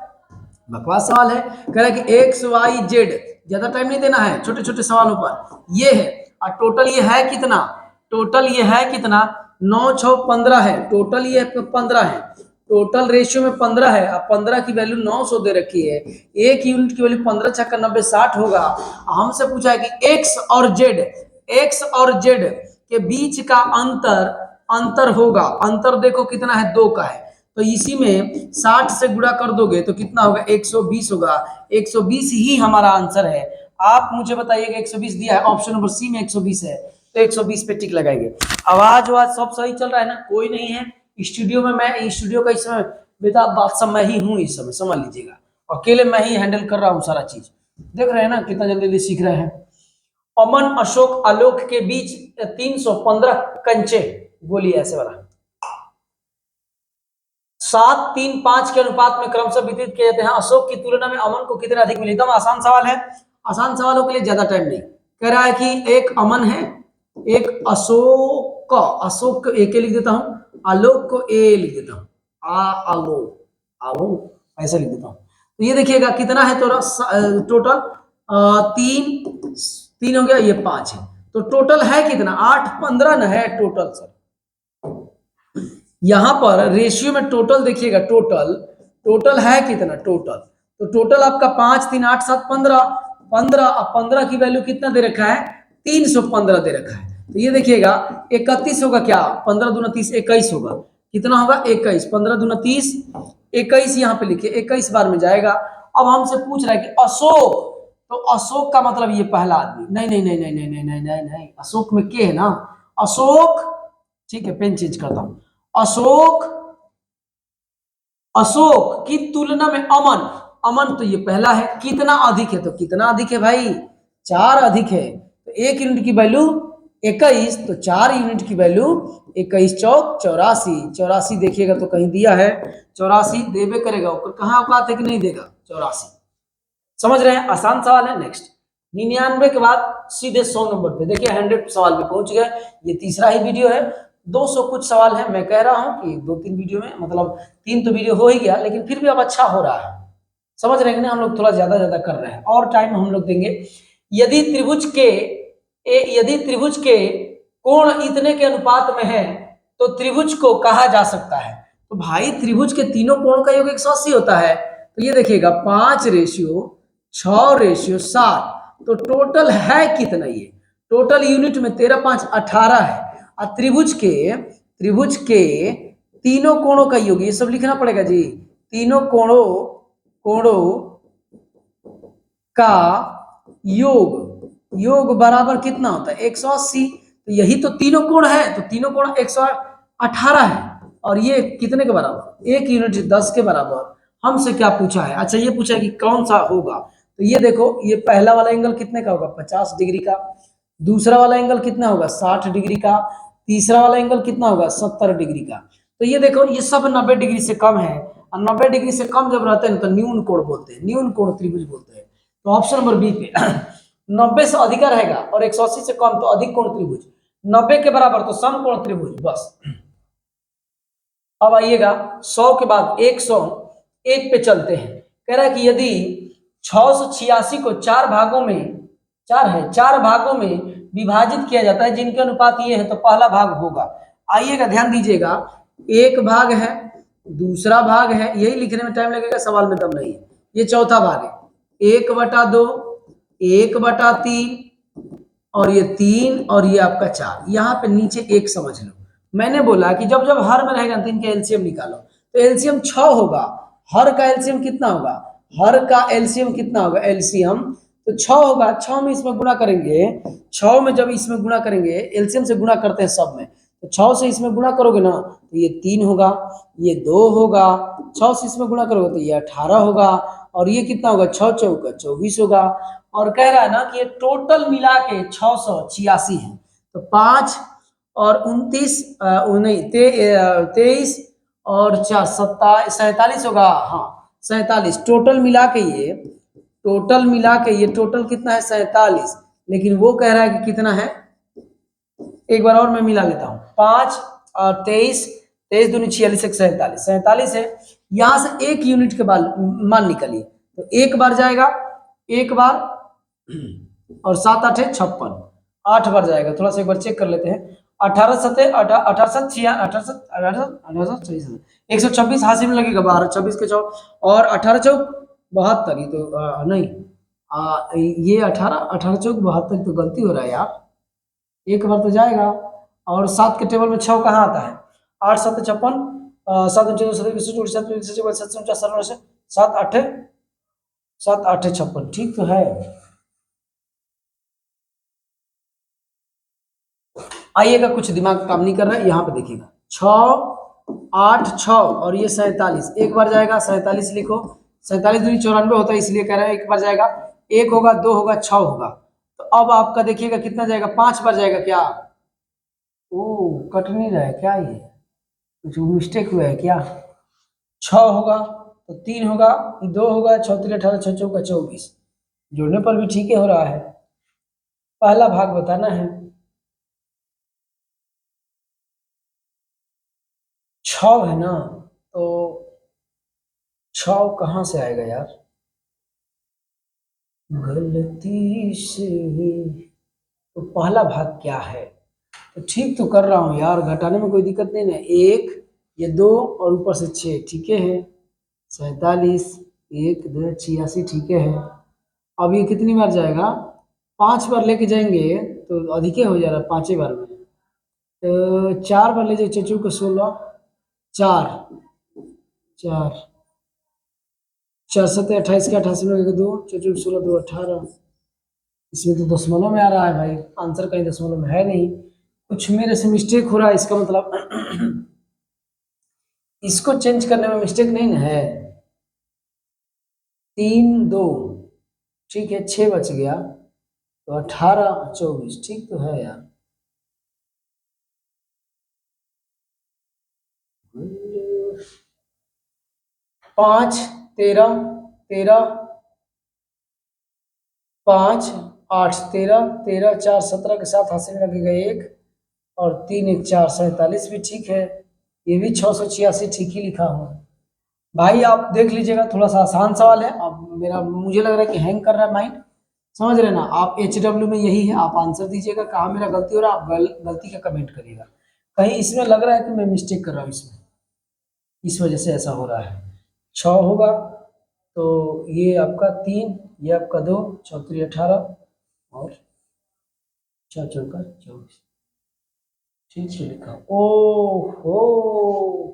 बकवास सवाल है, कह रहा है कि एक्स वाई जेड, ज्यादा टाइम नहीं देना है छोटे छोटे सवालों पर, ये है और टोटल ये है कितना, टोटल ये है कितना, 9 6 15 है, टोटल ये 15 है, टोटल रेशियो में 15 है, अब 15 की वैल्यू 900 दे रखी है, एक यूनिट की वैल्यू 15 छक्का 90 60 होगा। हमसे पूछा है कि एक्स और जेड, एक्स और जेड के बीच का अंतर, अंतर होगा, अंतर देखो कितना है, 2 का है, तो इसी में 60 से गुणा कर दोगे तो कितना होगा, 120 होगा, 120 ही हमारा आंसर है। आप मुझे बताइएगा 120 दिया है, ऑप्शन नंबर सी में 120 है, तो 120 पे टिक लगाएंगे। आवाज वाज सब सही चल रहा है ना, कोई नहीं है स्टूडियो में, मैं स्टूडियो का इस समय बेटा बादशाह मैं ही हूँ, इस समय समझ लीजिएगा, अकेले मैं ही हैंडल कर रहा हूँ सारा चीज, देख रहे हैं ना कितना जल्दी जल्दी सीख रहे हैं। अमन अशोक आलोक के बीच 315 कंचे गोली ऐसे वाला 7 3 5 के अनुपात में क्रमशः वितरित किए जाते हैं, अशोक की तुलना में अमन को कितने अधिक मिले, एकदम आसान सवाल है, आसान सवालों के लिए ज्यादा टाइम नहीं, कह रहा है कि एक अमन है, एक अशोक, अशोक ए के लिख देता हूं, आलोक को ए लिख देता हूं, आलो आलो ऐसा लिख देता हूं, तो ये देखिएगा कितना है, तो टोटल 3 3 हो गया, ये 5 है, तो टोटल है कितना, 8 15 न है टोटल सर, यहां पर रेशियो में टोटल देखिएगा, टोटल टोटल है कितना, टोटल तो टोटल आपका 5 3 8 7 15, 15, अब 15 की वैल्यू कितना दे रखा है, 315 दे रखा है। तो ये देखिएगा 31 होगा क्या, 15 दूना 30, 21 होगा। कितना होगा 21, 15 दूना 30, 21 यहाँ पे लिखे, 21 बार में जाएगा। अब हमसे पूछ रहा है कि अशोक, तो अशोक का मतलब ये पहला आदमी, नहीं नहीं नहीं नहीं नहीं नहीं नहीं नहीं नहीं, अशोक में के है ना, अशोक, ठीक है पेन चेंज करता हूं, अशोक, अशोक की तुलना में अमन, अमन तो ये पहला है, कितना अधिक है, तो कितना अधिक है भाई, 4 अधिक है। तो 1 यूनिट की वैल्यू 21, तो 4 यूनिट की वैल्यू 21 चौक 84, 84 देखिएगा तो कहीं दिया है, 84 देवे करेगा, ऊपर कहाँ औकात है कि नहीं देगा 84, समझ रहे हैं, आसान सवाल है। नेक्स्ट 99 के बाद सीधे 100 नंबर पे, देखिए 100 सवाल पे पहुंच गए। ये तीसरा ही वीडियो है, 200 कुछ सवाल है। मैं कह रहा हूं कि 2-3 वीडियो में, मतलब 3 तो वीडियो हो ही गया, लेकिन फिर भी अब अच्छा हो रहा है, समझ रहे हैं ना, हम लोग थोड़ा ज्यादा कर रहे हैं और टाइम हम लोग देंगे। यदि त्रिभुज के यदि त्रिभुज के कोण इतने के अनुपात में है तो त्रिभुज को कहा जा सकता है। तो भाई त्रिभुज के तीनों कोण का योग 180 होता है। तो ये देखिएगा 5:6:7, तो टोटल है कितना, ये टोटल यूनिट में 13 5 18 है। और त्रिभुज के तीनों कोणों का योग, ये सब लिखना पड़ेगा जी, तीनों कोणों कोणों का योग बराबर कितना होता है 180। तो यही तो तीनों कोण है, तो तीनों कोण 118 है, और ये कितने के बराबर, 1 यूनिट 10 के बराबर। हमसे क्या पूछा है, अच्छा ये पूछा है कि कौन सा होगा। तो ये देखो, ये पहला वाला एंगल कितने का होगा 50 डिग्री का, दूसरा वाला एंगल कितना होगा 60 डिग्री का, तीसरा वाला एंगल कितना होगा 70 डिग्री का। तो ये देखो ये सब 90 डिग्री से कम है, और 90 डिग्री से कम जब रहते हैं तो न्यून कोण बोलते हैं, न्यून कोण त्रिभुज बोलते हैं। तो ऑप्शन नंबर बी पे 90 से अधिक रहेगा और 180 से कम तो अधिक कोण त्रिभुज, 90 के बराबर तो समकोण त्रिभुज बस। अब आइएगा 100 के बाद 101 पे चलते हैं। कह रहा है कि यदि 686 को 4 भागों में, 4 भागों में विभाजित किया जाता है जिनके अनुपात ये है, तो पहला भाग होगा। आइएगा ध्यान दीजिएगा, एक भाग है, दूसरा भाग है, यही लिखने में टाइम लगेगा, सवाल में दम नहीं है। ये चौथा भाग है, 1/2, 1/3, और ये 3, और ये आपका 4। यहाँ पे नीचे 1 समझ लो, मैंने बोला कि जब जब हर में रहेगा तो इनका एलसीएम निकालो। तो एलसीएम 6 होगा, हर का एलसीएम कितना होगा, हर का एलसीएम कितना होगा, एलसीएम तो 6 होगा। 6 में इसमें गुणा करेंगे, 6 में जब इसमें गुणा करेंगे, एलसीएम से गुणा करते हैं सब में, तो 6 से इसमें गुणा करोगे ना तो ये 3 होगा, ये 2 होगा, 6 से इसमें गुणा करोगे तो ये 18 होगा, और ये कितना होगा 6 चौका 24 होगा। और कह रहा है ना कि ये टोटल मिला के 686 है। तो 5 और 29 नहीं 23 और 4 47 होगा, हाँ 47, टोटल मिला के ये टोटल कितना है 47। लेकिन वो कह रहा है कि कितना है, एक बार और मैं मिला लेता हूँ, 5 और 23, 23 दूनी 46, 47 है। यहां से 1 यूनिट के बाद मान निकलिए, तो एक बार जाएगा, एक बार, और 7 8 56, 8 बार जाएगा। थोड़ा सा एक बार चेक कर लेते हैं, 18 7 18 126 हासिल में लगेगा, 12 26 के चौक, और 18 चौक 72, ये तो नहीं, ये 18 चौक 72, तो गलती हो रहा है यार, एक बार तो जाएगा। और 7 के टेबल में 6 कहाँ आता है, 8 7 56, 7 7 7 8 56, ठीक तो है। आइएगा, कुछ दिमाग काम नहीं कर रहा है, यहाँ पे देखिएगा 6 8 6 और ये 47, एक बार जाएगा, 47 लिखो, 47 दूनी 94 होता है, इसलिए कह रहा है एक बार जाएगा, 1 होगा 2 होगा 6 होगा। तो अब आपका देखिएगा कितना जाएगा, 5 बार जाएगा क्या, ओ कट नहीं रहा है क्या, ये कुछ मिस्टेक हुआ है क्या, 6 होगा तो 3 होगा, 2 होगा, 6 3 18, 6 चौका 24, जोड़ने पर भी ठीक ही हो रहा है, पहला भाग बताना है। 6 है ना, तो 6 कहाँ से आएगा यार, गलती से, तो पहला भाग क्या है, तो ठीक तो कर रहा हूँ यार, घटाने में कोई दिक्कत नहीं ना, 1 ये 2 और ऊपर से 6, ठीक है 47, 1 2 86, ठीक है। अब ये कितनी बार जाएगा, 5 बार लेके जाएंगे तो अधिक ही हो जा रहा है 5 बार में। तो 4 बार ले जाए चचू को 16, 4 4 4 7 28 का 88 में 2 चचू 16 2 18। इसमें तो दशमलव में आ रहा है भाई, आंसर कहीं दशमलव में है नहीं, कुछ मेरे से मिस्टेक हो रहा है, इसका मतलब इसको चेंज करने में मिस्टेक नहीं ना है। 3 2, ठीक है, 6 बच गया, तो 18 24, ठीक तो है यार। 5 13 13, 5 8 13 13 4 17 के साथ हासिल में लगेगा 1, और 3 1 4 47 भी ठीक है, ये भी 686 ठीक ही लिखा हूँ। भाई आप देख लीजिएगा, थोड़ा सा आसान सवाल है। अब मेरा मुझे लग रहा है कि हैंग कर रहा है माइंड, समझ रहे ना आप, HW में यही है, आप आंसर दीजिएगा, कहाँ मेरा गलती हो रहा है, आप गलती का कमेंट करिएगा, कहीं इसमें लग रहा है कि मैं मिस्टेक कर रहा हूँ इसमें, इस वजह से ऐसा हो रहा है। 6 होगा, तो ये आपका 3, ये आपका 2, 6 3 18, और 4 चौका 24, ठीक से लिखा। ओहो,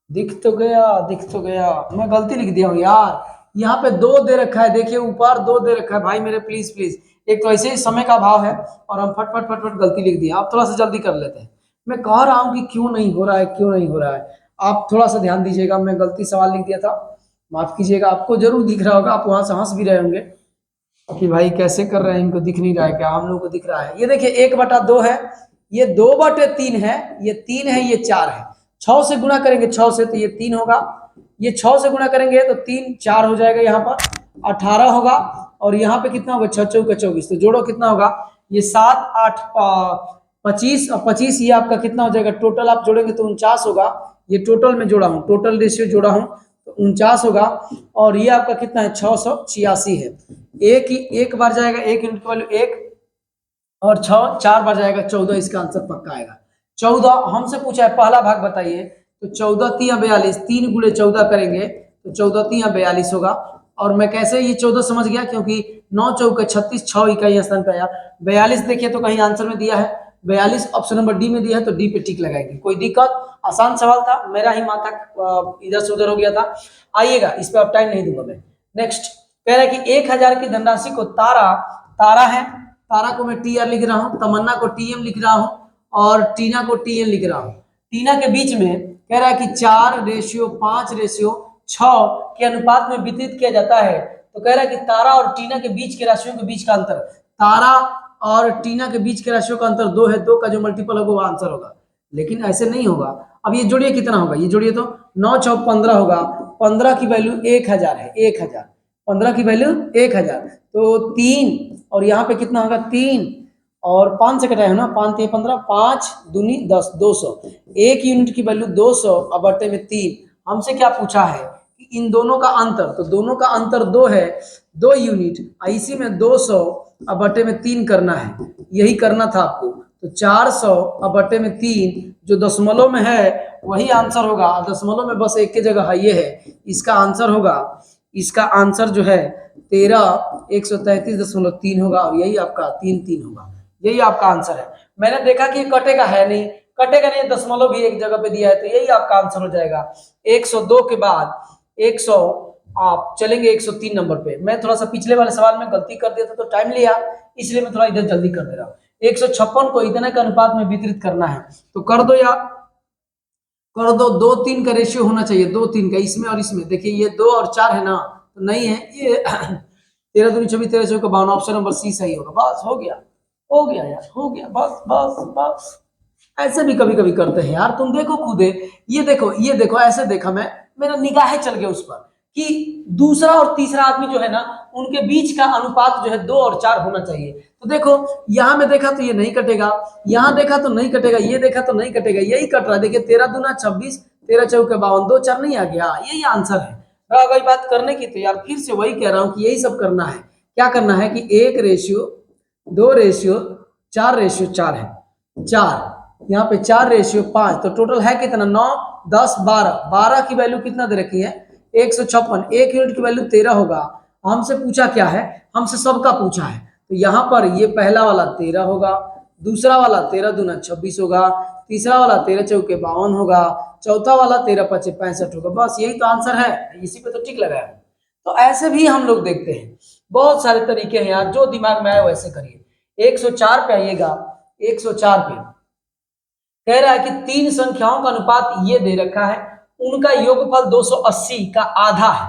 दिख तो गया, दिख तो गया, मैं गलती लिख दिया हूँ यार, यहाँ पे 2 दे रखा है, देखिए ऊपर 2 दे रखा है भाई मेरे, प्लीज प्लीज, एक तो ऐसे ही समय का अभाव है, और हम फट फट फट फट गलती लिख दिया, आप थोड़ा सा जल्दी कर लेते हैं। मैं कह रहा हूँ कि क्यों नहीं हो रहा है, क्यों नहीं हो रहा है, आप थोड़ा सा ध्यान दीजिएगा, मैं गलती सवाल लिख दिया था, माफ कीजिएगा, आपको जरूर दिख रहा होगा, आप वहां से हंस भी रहे होंगे कि भाई कैसे कर रहे हैं, इनको दिख नहीं रहा है क्या, हम लोग को दिख रहा है। ये देखिए 1/2 है, ये 2/3 है, ये 3 है, ये 4 है, 6 से गुणा करेंगे 6 से तो ये 3 होगा, ये 6 से गुणा करेंगे तो 3 4 हो जाएगा, यहाँ पर 18 होगा, और यहाँ पे कितना होगा, 6 चौका 24, तो जोड़ो कितना होगा, ये 7 8 25, और 25 ये आपका कितना हो जाएगा, टोटल आप जोड़ेंगे तो 49 होगा, ये टोटल में जोड़ा हूँ, टोटल रेशियो जोड़ा हूँ तो 49 होगा, और ये आपका कितना है, 686 है। एक ही एक बार जाएगा, 1 यूनिट की वैल्यू 1, और 6 4 बार जाएगा 14, इसका आंसर पक्का आएगा 14। हमसे पूछा है पहला भाग बताइए, तो 14 3 42, 3 गुणे 14 करेंगे तो 14 3 42 होगा, और मैं कैसे ये 14 समझ गया, क्योंकि 9 चौके 36, 6 इकाई स्थान पे आया, 42 देखिए तो कहीं आंसर में दिया है, 42 ऑप्शन नंबर डी में दिया है, तो डी पे टिक लगाएंगे, कोई दिक्कत, आसान सवाल था, मेरा ही माथा इधर से उधर हो गया था। आइएगा, इस पे अब टाइम नहीं दूंगा मैं। नेक्स्ट कह रहा है कि 1000 की धनराशि को तारा, तारा है, तारा को मैं टी आर लिख रहा हूँ, तमन्ना को टी एम लिख रहा हूँ, और टीना को टी एन लिख रहा हूँ। टीना के बीच में कह रहा है कि 4:5:6 के अनुपात में वितरित किया जाता है, तो कह रहा है कि तारा और टीना के बीच के राशियों के बीच का अंतर, तारा और टीना के बीच के राशियों का अंतर 2 है, 2 का जो मल्टीपल होगा वो आंसर होगा, लेकिन ऐसे नहीं होगा। अब ये जोड़िए कितना होगा, ये जोड़िए तो 9 चौक 15 होगा, 15 की वैल्यू 1000 है, 1000, 15 की वैल्यू 1000, तो 3, और यहाँ पे कितना होगा 3, और 5 से कटाए हो ना, 5 3 15, 5 दूनी 10, 200, 1 यूनिट की वैल्यू 200 अब बटे में 3। हमसे क्या पूछा है कि इन दोनों का अंतर, तो दोनों का अंतर 2 है, 2 यूनिट, इसी में 200 अब बटे में 3 करना है, यही करना था आपको, तो 400 अब बटे में 3, जो दशमलव में है वही आंसर होगा, दशमलव में बस एक ही जगह है, ये है इसका आंसर होगा, इसका आंसर जो है 13 133.3 होगा, और यही आपका 3 होगा, यही आपका आंसर है। मैंने देखा कि कटेगा है नहीं, कटेगा नहीं, दशमलव भी एक जगह पे दिया है, तो यही आपका आंसर हो जाएगा। 102 के बाद 100 आप चलेंगे 103 नंबर पे। मैं थोड़ा सा पिछले वाले सवाल में गलती कर दिया था तो टाइम लिया, इसलिए मैं थोड़ा इधर जल्दी कर दे रहा हूँ। 156 को इतने के अनुपात में वितरित करना है, तो कर दो यार, कर दो, 2 3 का रेशियो होना चाहिए, 2 3 का, इसमें और इसमें, देखिए ये 2 और 4 है ना, तो नहीं है ये 13 दूनी 24 13 चौका 52, ऑप्शन नंबर सी सही होगा, बस हो गया, हो गया यार, हो गया, बस बस बस। ऐसे भी कभी कभी करते हैं यार, तुम देखो खुद, ये देखो, ये देखो, ऐसे देखा मैं, मेरा निगाहें चल गया उस पर कि दूसरा और तीसरा आदमी जो है ना, उनके बीच का अनुपात जो है 2 और 4 होना चाहिए, तो देखो यहां में देखा तो ये नहीं कटेगा, यहां देखा तो नहीं कटेगा, ये देखा तो नहीं कटेगा, यही कट रहा है, देखिए 13 दूना 26, 13 चौके 52, 2 4 नहीं आ गया, यही आंसर है। रह गई बात करने की, तो यार फिर से वही कह रहा हूं कि यही सब करना है, क्या करना है कि 1:2:4 है, 4, यहाँ पे 4:5, तो टोटल है कितना, 9 10 12, 12 की वैल्यू कितना दे रखी है, 156, 1 यूनिट की वैल्यू 13 होगा, हमसे पूछा क्या है, हमसे सबका पूछा है। तो यहाँ पर ये पहला वाला 13 होगा, दूसरा वाला 13 दूना 26 होगा, तीसरा वाला 13 चौके 52 होगा, चौथा वाला 13 पचे 65 होगा। बस यही तो आंसर है, इसी पे तो टिक लगाया। तो ऐसे भी हम लोग देखते हैं, बहुत सारे तरीके हैं यार, जो दिमाग में आए वैसे करिए। 104 पे आइएगा, 104 पे कह रहा है कि तीन संख्याओं का अनुपात ये दे रखा है, उनका योगफल 280 का आधा है,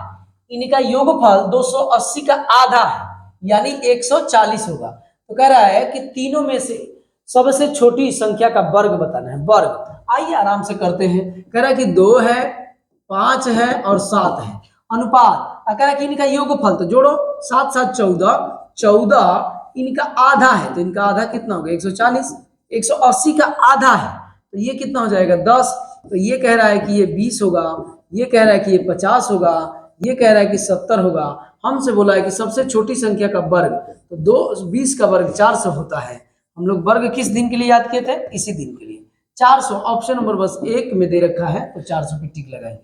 इनका योगफल 280 का आधा है, यानी 140 होगा। तो कह रहा है कि तीनों में से सबसे छोटी संख्या का वर्ग बताना है, वर्ग। आइए आराम से करते हैं। कह रहा है कि 2 है, 5 है और 7 है, अनुपात। कह रहा है कि इनका योगफल, तो जोड़ो, 7 7 14, 14 इनका आधा है, तो इनका आधा कितना होगा 140, 180 का आधा है, तो ये कितना हो जाएगा 10। तो ये कह रहा है कि ये 20 होगा, ये कह रहा है कि ये 50 होगा, ये कह रहा है कि 70 होगा। हमसे बोला है कि सबसे छोटी संख्या का वर्ग, तो 20 का वर्ग 400 होता है। हम लोग वर्ग किस दिन के लिए याद किए थे, इसी दिन के लिए। 400 ऑप्शन नंबर बस एक में दे रखा है, तो 400 पे टिक लगाएंगे,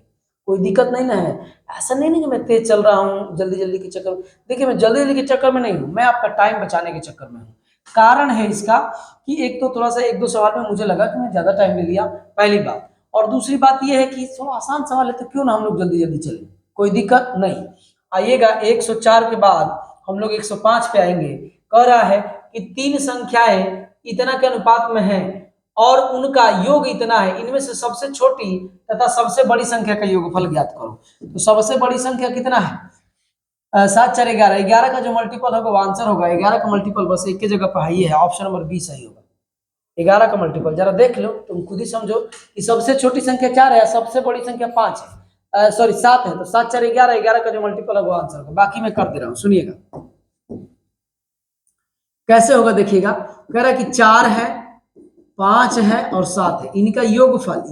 कोई दिक्कत नहीं ना है। ऐसा नहीं कि मैं तेज चल रहा हूँ जल्दी जल्दी के चक्कर में, देखिए मैं जल्दी जल्दी के चक्कर में नहीं हूँ, मैं आपका टाइम बचाने के चक्कर में हूँ। कारण है इसका कि एक तो थोड़ा सा एक दो सवाल में मुझे लगा कि मैं ज्यादा टाइम ले लिया, पहली बात, और दूसरी बात यह है कि थोड़ा आसान सवाल है, तो क्यों ना हम लोग जल्दी जल्दी चले, कोई दिक्कत नहीं। आइएगा 104 के बाद हम लोग 105 पे आएंगे। कह रहा है कि तीन संख्याएं इतना के अनुपात में हैं और उनका योग इतना है, इनमें से सबसे छोटी तथा सबसे बड़ी संख्या का योगफल ज्ञात करो। तो सबसे बड़ी संख्या कितना है, 7 4 11, 11 का जो मल्टीपल होगा वो आंसर होगा। 11 का मल्टीपल बस एक के जगह पर ही है, ऑप्शन नंबर बी सही होगा। 11 का मल्टीपल जरा देख लो, तुम खुद ही समझो कि सबसे छोटी संख्या 4 है, सबसे बड़ी संख्या 5 है, सॉरी 7 है, तो 7 4 11, 11 का जो मल्टीपल है वो आंसर होगा। बाकी मैं कर दे रहा हूँ, सुनिएगा कैसे होगा, देखिएगा। कह रहा है कि 4 है, 5 है और 7 है, इनका योगफल,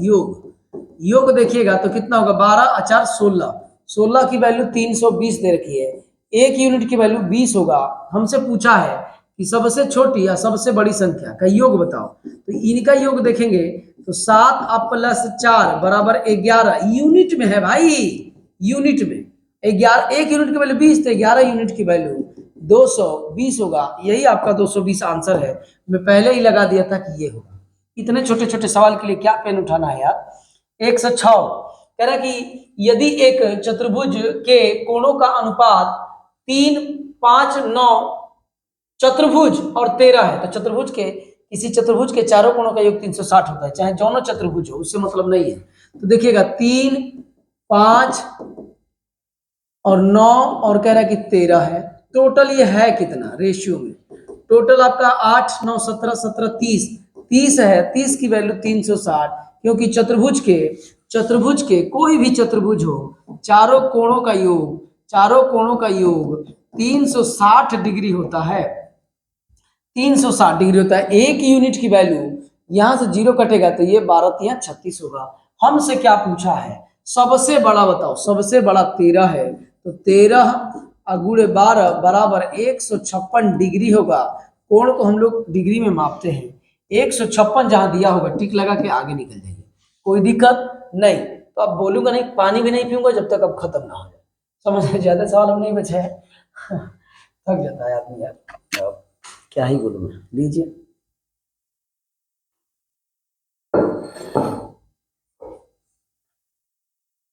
योग देखिएगा तो कितना होगा, 12 4 16, 16 की वैल्यू 320 दे रखी है, एक यूनिट की वैल्यू 20 होगा। हमसे पूछा है कि सबसे छोटी या सबसे बड़ी संख्या का योग बताओ, तो इनका योग देखेंगे तो 7 प्लस 4 बराबर 11, यूनिट में है भाई, यूनिट में 11, एक यूनिट की वैल्यू 20, तो 11 यूनिट की वैल्यू 220 होगा। यही आपका 220 आंसर है, मैं पहले ही लगा दिया था कि ये होगा। इतने छोटे छोटे सवाल के लिए क्या पेन उठाना है यार। 106 कह रहा कि यदि एक चतुर्भुज के कोणों का अनुपात 3 5 9, चतुर्भुज और 13 है, तो चतुर्भुज के, किसी चतुर्भुज के चारों कोणों का योग 360 होता है, चाहे दोनों चतुर्भुज हो, उससे मतलब नहीं है। तो देखिएगा 3 5 और 9 और कह रहा है कि 13 है, टोटल ये है कितना रेशियो में, टोटल आपका 8 9 17 17 30, 30 है, 30 की वैल्यू 360, क्योंकि चतुर्भुज के कोई भी चतुर्भुज हो, चारों कोणों का योग, चारों कोणों का योग 360 डिग्री होता है, 360 डिग्री होता है। एक यूनिट की वैल्यू यहां से 0 कटेगा तो ये 12 3 36 होगा। हमसे क्या पूछा है, सबसे बड़ा बताओ, सबसे बड़ा 13 है, तो 13 गुणे 12 बराबर 156 डिग्री होगा। कोण को हम लोग डिग्री में मापते हैं, 156 जहां दिया होगा टिक लगा के आगे निकल जाइए, कोई दिक्कत नहीं। तो अब बोलूंगा नहीं, पानी भी नहीं पीऊंगा जब तक अब खत्म ना हो जाए, समझ, ज्यादा सवाल अब नहीं बचे हैं। थक जाता है आदमी यार, अब क्या ही बोलूं मैं, लीजिए।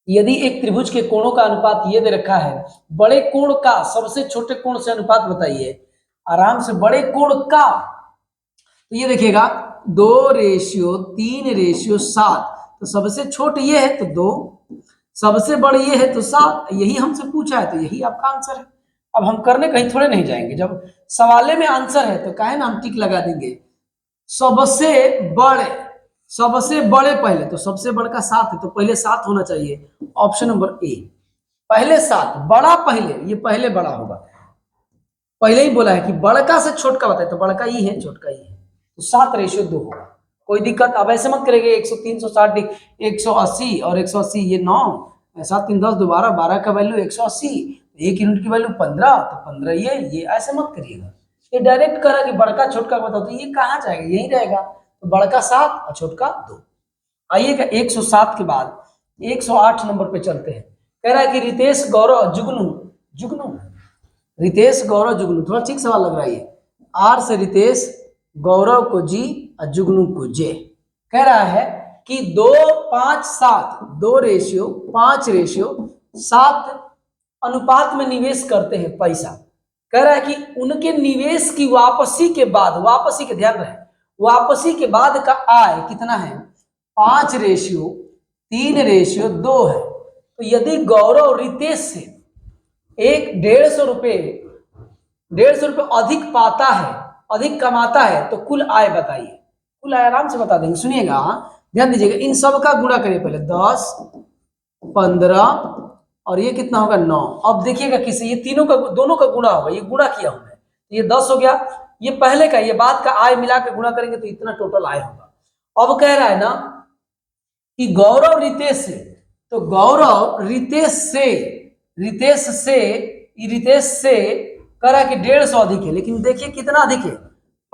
यदि एक त्रिभुज के कोणों का अनुपात ये दे रखा है, बड़े कोण का सबसे छोटे कोण से अनुपात बताइए, आराम से, बड़े कोण का, तो ये देखिएगा 2:3:7, तो सबसे छोटे ये है तो 2, सबसे बड़े ये है तो 7, यही हमसे पूछा है तो यही आपका आंसर है। अब हम करने कहीं थोड़े नहीं जाएंगे, जब सवाले में आंसर है तो काहे ना हम टिक लगा देंगे। सबसे बड़े, सबसे बड़े पहले, तो सबसे बड़ा का 7 है तो पहले 7 होना चाहिए, ऑप्शन नंबर ए, पहले 7, बड़ा पहले, ये पहले बड़ा होगा, पहले ही बोला है कि बड़का से छोटका बताए, तो बड़का ही है छोटका ही है, तो 7:2 होगा, कोई दिक्कत। अब ऐसे मत करेंगे 100 360 180 और 180 ये 9, 7 3 10 दोबारा 12 का वैल्यू 180, एक यूनिट की वैल्यू 15, तो 15 ये ऐसे मत करिएगा, ये डायरेक्ट करा कि बड़का छोटका बताओ, तो ये कहाँ जाएगा, यही रहेगा, तो बड़का 7 और छोटका 2। आइएगा 107 के बाद 108 नंबर पे चलते हैं। कह रहा है कि रितेश गौरव जुगनू, जुगनू रितेश गौरव जुगनू, थोड़ा ठीक सवाल लग रहा है ये। आर से रितेश, गौरव को जी और जुगनू को जे। कह रहा है कि 2:5:7, 2:5:7 अनुपात में निवेश करते हैं पैसा। कह रहा है कि उनके निवेश की वापसी के बाद, वापसी के ध्यान रहे, वापसी के बाद का आय कितना है? 5:3:2 है। तो यदि गौरव रितेश से 150 रुपये अधिक पाता है, अधिक कमाता है, तो कुल आय बताइए। कुल आय आराम से बता देंगे, सुनिएगा, ध्यान दीजिएगा। इन सब का गुणा करिए पहले, 10, 15 और ये कितना होगा 9। अब देखिएगा किसी, ये तीनों का, दोनों का गुणा होगा, ये गुणा किया हमने, ये 10 हो गया। ये पहले का, ये बाद का आय मिला के गुणा करेंगे तो इतना टोटल आय होगा। अब कह रहा है ना कि गौरव रितेश से, तो गौरव रितेश से कह रहा है कि 150 अधिक है, लेकिन देखिए कितना अधिक है,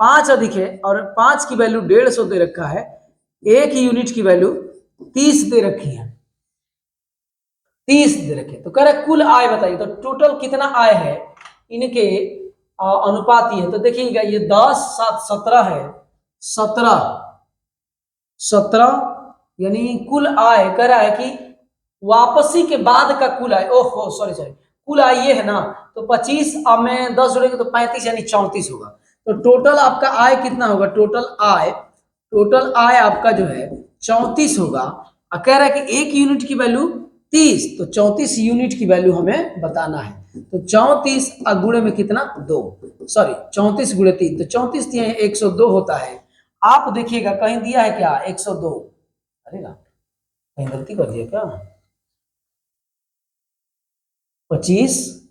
5 अधिक है, और 5 की वैल्यू 150 दे रखा है, 1 यूनिट की वैल्यू 30 दे रखी है, 30 दे रखे। तो कह रहा है कुल आय बताइए, तो टोटल कितना आय है इनके अनुपात ये। तो देखिएगा, ये 10, 7, 17 है, 17 यानी कुल आय कह रहा है कि वापसी के बाद का कुल आय, ओहो सॉरी, कुल आय ये है ना, तो 25 अब में 10 जोड़ेंगे तो 35 यानी 34 होगा। तो टोटल आपका आय कितना होगा? टोटल आय आपका जो है 34 होगा। और कह रहा है कि 1 यूनिट की वैल्यू 30, तो 34 यूनिट की वैल्यू हमें बताना है। तो 34 गुणे में कितना? 2, सॉरी 34 गुणे 3, तो 34 दिए 102 होता है। आप देखिएगा कहीं दिया है क्या 102? अरे ना, कहीं गलती कर दिया क्या? 25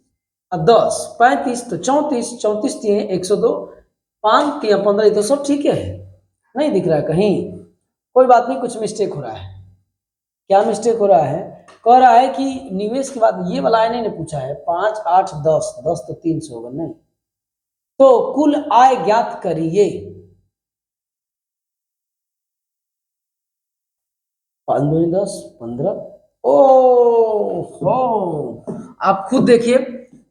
और 10 35, तो 34 दिए 102, 5 दिया 15, तो सब ठीक है, नहीं दिख रहा है कहीं? कोई बात नहीं, कुछ मिस्टेक हो रहा है। क्या मिस्टेक हो रहा है? कह रहा है कि निवेश के बाद ये वाला आय नहीं पूछा है, 5, 8, 10, 10 तो 300 होगा, नहीं। तो कुल आय ज्ञात करिए। 5 दूनी 10, 15। ओ हो, आप खुद देखिए,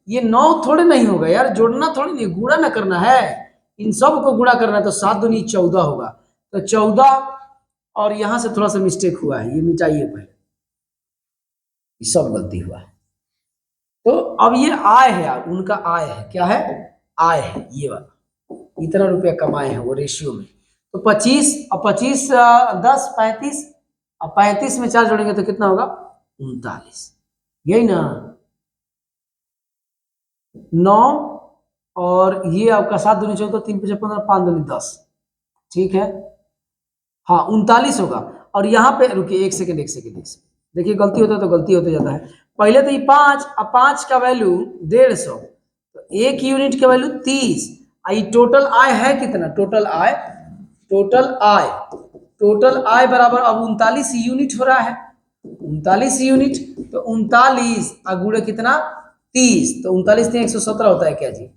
ये 9 थोड़े नहीं होगा यार, जोड़ना थोड़ी नहीं, गुणा ना करना है, इन सब को गुणा करना है। तो 7 दूनी 14 होगा, तो 14, और यहां से थोड़ा सा मिस्टेक हुआ है, ये मिटाइए पहले, ये सब गलती हुआ है। तो अब ये आय है यार, उनका आय है, क्या है? आय है, ये वाला, इतना रुपया कमाए हैं वो रेशियो में। तो 25 और 25, 10, 35, और 35 में 4 जोड़ेंगे तो कितना होगा? 39, यही ना। 9 और ये आपका 7 दूनी 14, 3 5 15, 5 दूनी 10, ठीक है, हाँ 39 होगा। और यहाँ पे रुकिए, एक सेकेंड, देखिए गलती होता है तो गलती होते जाता है। पहले तो ये 5, अब 5 का वैल्यू 150, तो 1 यूनिट का वैल्यू 30, आई टोटल आय है कितना? टोटल आय बराबर अब 39 यूनिट हो रहा है, 39 यूनिट। तो 39 गुणे कितना? 30, तो 39 3 117 होता है क्या जी?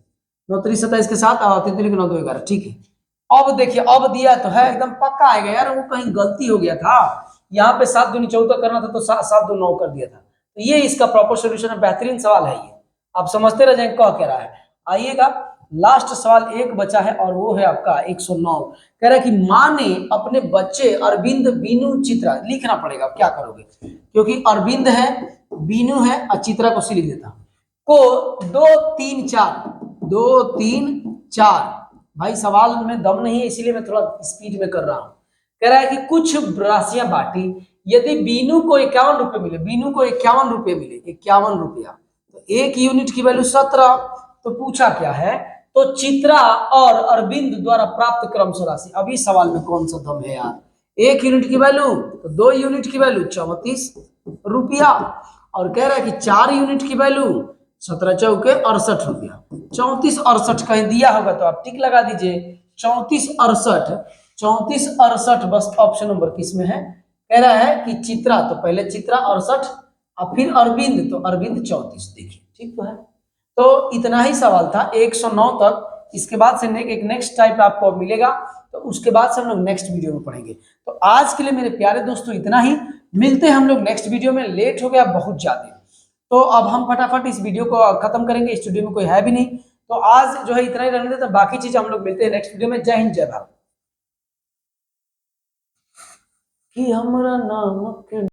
9 3 27 के साथ 3 3 9 2 11, ठीक है। अब देखिए, अब दिया तो है, एकदम पक्का आएगा यार, वो कहीं गलती हो गया था, यहाँ पे 7 दूनी 14 करना था तो 7 2 9 कर दिया था। तो ये इसका प्रॉपर सोल्यूशन है, बेहतरीन सवाल है ये, आप समझते रह जाएंगे कह रहा है। आइएगा, लास्ट सवाल एक बचा है, और वो है आपका 109। कह रहा है कि माँ ने अपने बच्चे अरविंद, बीनू, चित्रा, लिखना पड़ेगा, क्या करोगे? क्योंकि अरविंद है, बीनू है और चित्रा को सी लिख देता हूं, को 2 3 4, भाई सवाल में दम नहीं है, इसीलिए मैं थोड़ा स्पीड में कर रहा हूं। कह रहा है कि कुछ राशियां बांटी, यदि बीनू को 51 रुपए मिले, 51 रुपया, तो 1 यूनिट की वैल्यू 17। तो पूछा क्या है? तो चित्रा और अरविंद द्वारा प्राप्त क्रमशः राशि। अभी सवाल में कौन सा दम है यार? 1 यूनिट की वैल्यू, तो 2 यूनिट की वैल्यू 34 रुपया, और कह रहा है कि 4 यूनिट की वैल्यू 17 चौके 68 रुपया। 34 68 कहीं दिया होगा तो आप टिक लगा दीजिए, 34 68, बस ऑप्शन नंबर किस में है? कह रहा है कि चित्रा, तो पहले चित्रा 68 और फिर अरविंद, तो अरविंद 34, देखिए ठीक तो है। तो इतना ही सवाल था 109 तक। इसके बाद से एक नेक्स्ट टाइप आपको मिलेगा, तो उसके बाद से हम लोग नेक्स्ट वीडियो में पढ़ेंगे। तो आज के लिए मेरे प्यारे दोस्तों इतना ही, मिलते हैं हम लोग नेक्स्ट वीडियो में। लेट हो गया बहुत ज्यादा, तो अब हम फटाफट इस वीडियो को खत्म करेंगे, स्टूडियो में कोई है भी नहीं, तो आज जो है इतना ही रहने देते हैं, बाकी चीज हम लोग मिलते हैं नेक्स्ट वीडियो में। जय हिंद जय भारत। कि हमरा नाम के